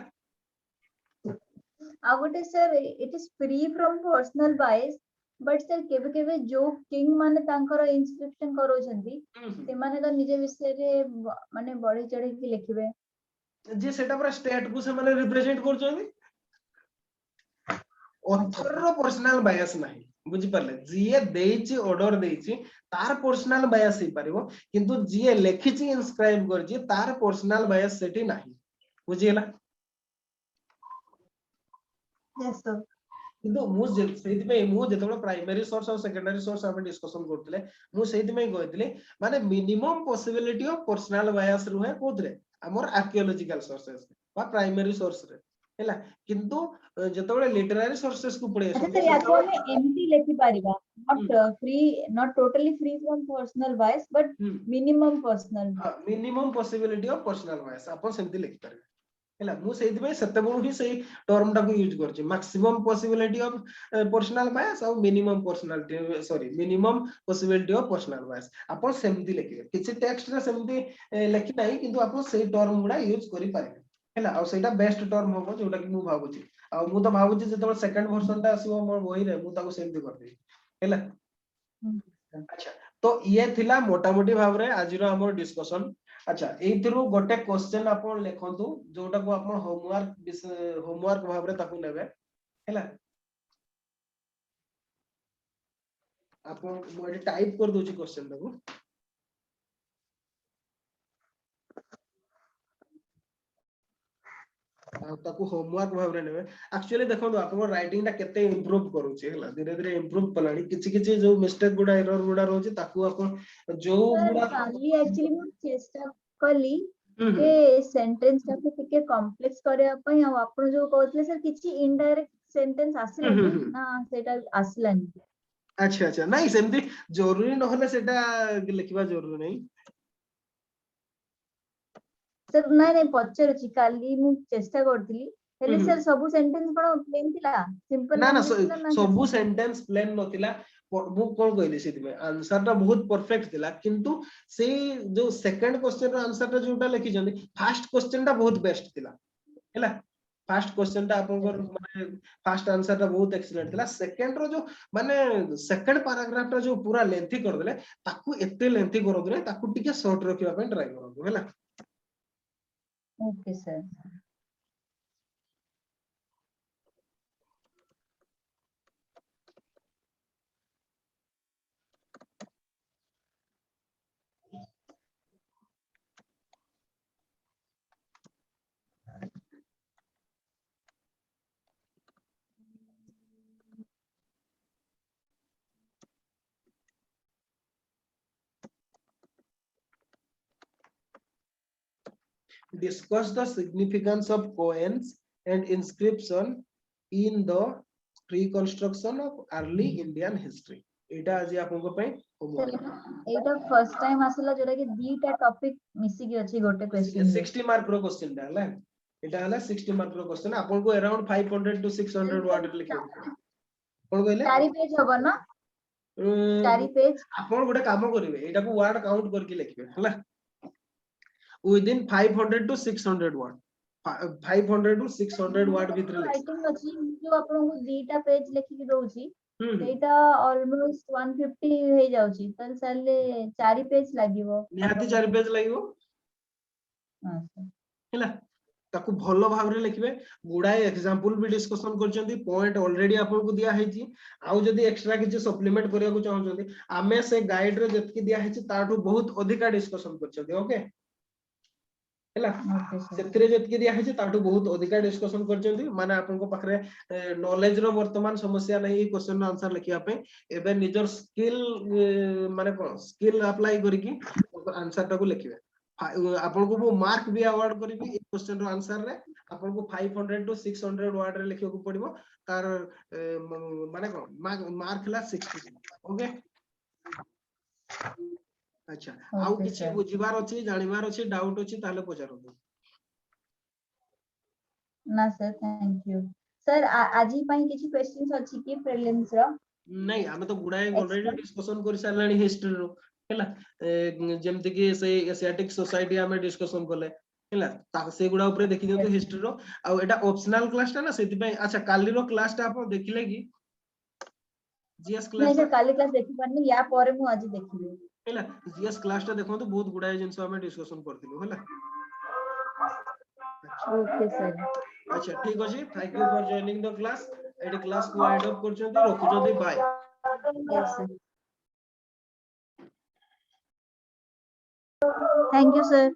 आ गोटे sir it is free from personal bias but sir केबे केबे जो किंग माने तांकर इंस्क्रिप्शन करोछंती से माने तो निजे विषय रे माने बड़ी चढ़ी की लिखिबे जे सेटा पूरा स्टेट को से माने रिप्रेजेंट करछोनी ऑथर रो पर्सनल बायस नाही बुझी पारले जिए देइची ऑर्डर देइची तार पर्सनल बायस ही पारिबो किंतु जिए लेखिची इनस्क्राइब करची तार पर्सनल बायस सेठी नाही बुझिएला यस सर किंतु मु सेति में मु जेतबे प्राइमरी सोर्स और सेकेंडरी सोर्स हम डिस्कशन करतले मु सेति में कहतले माने minimum possibility of personal bias रुहे कोदरे हमर आर्कियोलॉजिकल सोर्सेस बा प्राइमरी सोर्स रे हैला किंतु जेतबे लिटरेरी सोर्सेस को पड़े अच्छा सर याको हमें एमटी लिखि पारिबा not free not totally free from personal bias but minimum personal minimum possibility of personal bias अपन सेमति लिखि पारे हैला मु सेति में सते बळु ही सेही टर्म टा को यूज करछि maximum possibility of personal bias और minimum personality sorry minimum possibility of personal bias अपन सेमति लिखिबे किछि टेक्स्ट रे सेमति लिखि नाही किंतु अपन सेही टर्म गुडा यूज करि पारे हैला और सेटा बेस्ट टर्म होबो जोटा कि मु भाबुछि आ मु तो भाबुछि जेतबे सेकंड वर्जन ता आसीबो मोर बही रे मु ताको सेमति कर देबी हैला अच्छा तो ये थिला मोटा मोटी भाव रे आजिरो हमर डिस्कशन अच्छा एइथिरु गोटे क्वेश्चन आपण लेखंतु जोटा को आपण होमवर्क भाव रे ताकू नेबे हैला आपण मोडी टाइप कर दोची क्वेश्चन ताकू ताकू होमवर्क भाव रे नेबे एक्चुअली देखो आपण राइटिंग ता केते इंप्रूव करूची हैला धीरे धीरे इंप्रूव कलानी किछि किछि जो मिस्टेक गुडा एरर गुडा रोची ताकू आपण जो गुडा काली एक्चुअली मु चेष्टा कली के सेंटेंस ता के कॉम्प्लेक्स करे पई आ आपण जो कहतले सर किछि इनडायरेक्ट सेंटेंस आसिला ना सेटा आसिलानी अच्छा अच्छा नहीं सेमती जरूरी न होले सेटा लिखिबा जरूरी नहीं सर नहीं नहीं पचरछि काली मु चेष्टा करथिली हेले सर सब सेंटेंस पण प्लेन थिला सिंपल ना ना लैंग्वेज थिला ना सब सेंटेंस प्लेन नथिला मु कोन कहली सेति में आंसर ता बहुत परफेक्ट थिला किंतु से जो सेकंड क्वेश्चन रो आंसर ता जोटा लिखि जंदी फर्स्ट क्वेश्चन ता बहुत बेस्ट थिला हैला फर्स्ट क्वेश्चन ता आपन माने फर्स्ट आंसर ता बहुत एक्सीलेंट थिला सेकंड रो जो माने सेकंड पैराग्राफ ता जो पूरा लेंथी कर देले ताकू एते लेंथी करो दरे ताकू टिके शॉर्ट रखिबा पे ट्राई करो हैला okay sir discuss the significance of coins and inscription in the reconstruction of early Indian history. एटा आज आपन को पे एटा फर्स्ट टाइम आसला जोटा कि दीटा टॉपिक मिसी की अछि गोटे क्वेश्चन 60 मार्क रो क्वेश्चन दा हला एटा हला 60 मार्क रो क्वेश्चन आपन को अराउंड 500 to 600 वर्ड लिखियो कोन कहले 4 पेज होबो ना 4 पेज आपन गोटे काम करिवे एटा को वर्ड काउंट करके लिखिवे हला within 500 to 600 word 500 to 600 word भीतर राइटिंग अछि जो आपन को दीटा पेज लिखि के दोउची एटा ऑलमोस्ट 150 हे जाउची त साले 4 पेज लागिवो निहाती 4 पेज लागिवो हां सर हैला ताकू भलो भाव रे लिखिबे गुडाए एग्जांपल भी डिस्कशन करचंदी पॉइंट ऑलरेडी आपन को दिया हेची आउ जदी एक्स्ट्रा किछ सप्लीमेंट करिया को चाहचंदी आमे से गाइड रे जतकी दिया हेची ताठू बहुत अधिका डिस्कशन करचंदी ओके हैला सेतरे जतकी दिया हेची ताठू बहुत अधिका डिस्कशन करचंदी माने आपन को पाखरे नॉलेज रो वर्तमान समस्या नहीं क्वेश्चन आंसर लिखिया पे एबे निजर स्किल माने कोन स्किल अप्लाई करी की आंसर टा को लिखिबे आपन को वो मार्क भी अवार्ड करी भी क्वेश्चन रो आंसर रे आपन को 500 to 600 वर्ड रे लिखियो को पड़िबो तार माने कोन मार्क ला 60 ओके अच्छा आउ Okay, किछि sir. बुझिबार अछि जानिबार अछि डाउट अछि ताले पचारନ୍ତୁ। ना सर थैंक यू सर आजी ପାଇଁ किछि क्वेश्चंस अछि कि प्रीलिम्स रो नहीं आमे तो गुडाए ऑलरेडी एक्स्ट्रा डिस्कशन कर सारलानी हिस्ट्री रो हैला जेमति कि से एशियाटिक सोसाइटी आमे डिस्कशन करले हैला ता से गुडा ऊपर देखि दियंतु हिस्ट्री रो आ एटा ऑप्शनल क्लास टा ना सेति पय अच्छा काली रो क्लास टा आपण देखिले कि जीएस नहीं क्लास सर काली क्लास देखि पारनी या परे मु आज देखिली हैला जीएस क्लास टा देखंतु बहुत गुडाए जिंस आमे डिस्कशन करथिलु हैला। ओके सर अच्छा ठीक अछि thank you for joining the class एडी क्लास को वाइंड अप करछंती रखुछंती bye. Yes sir thank you sir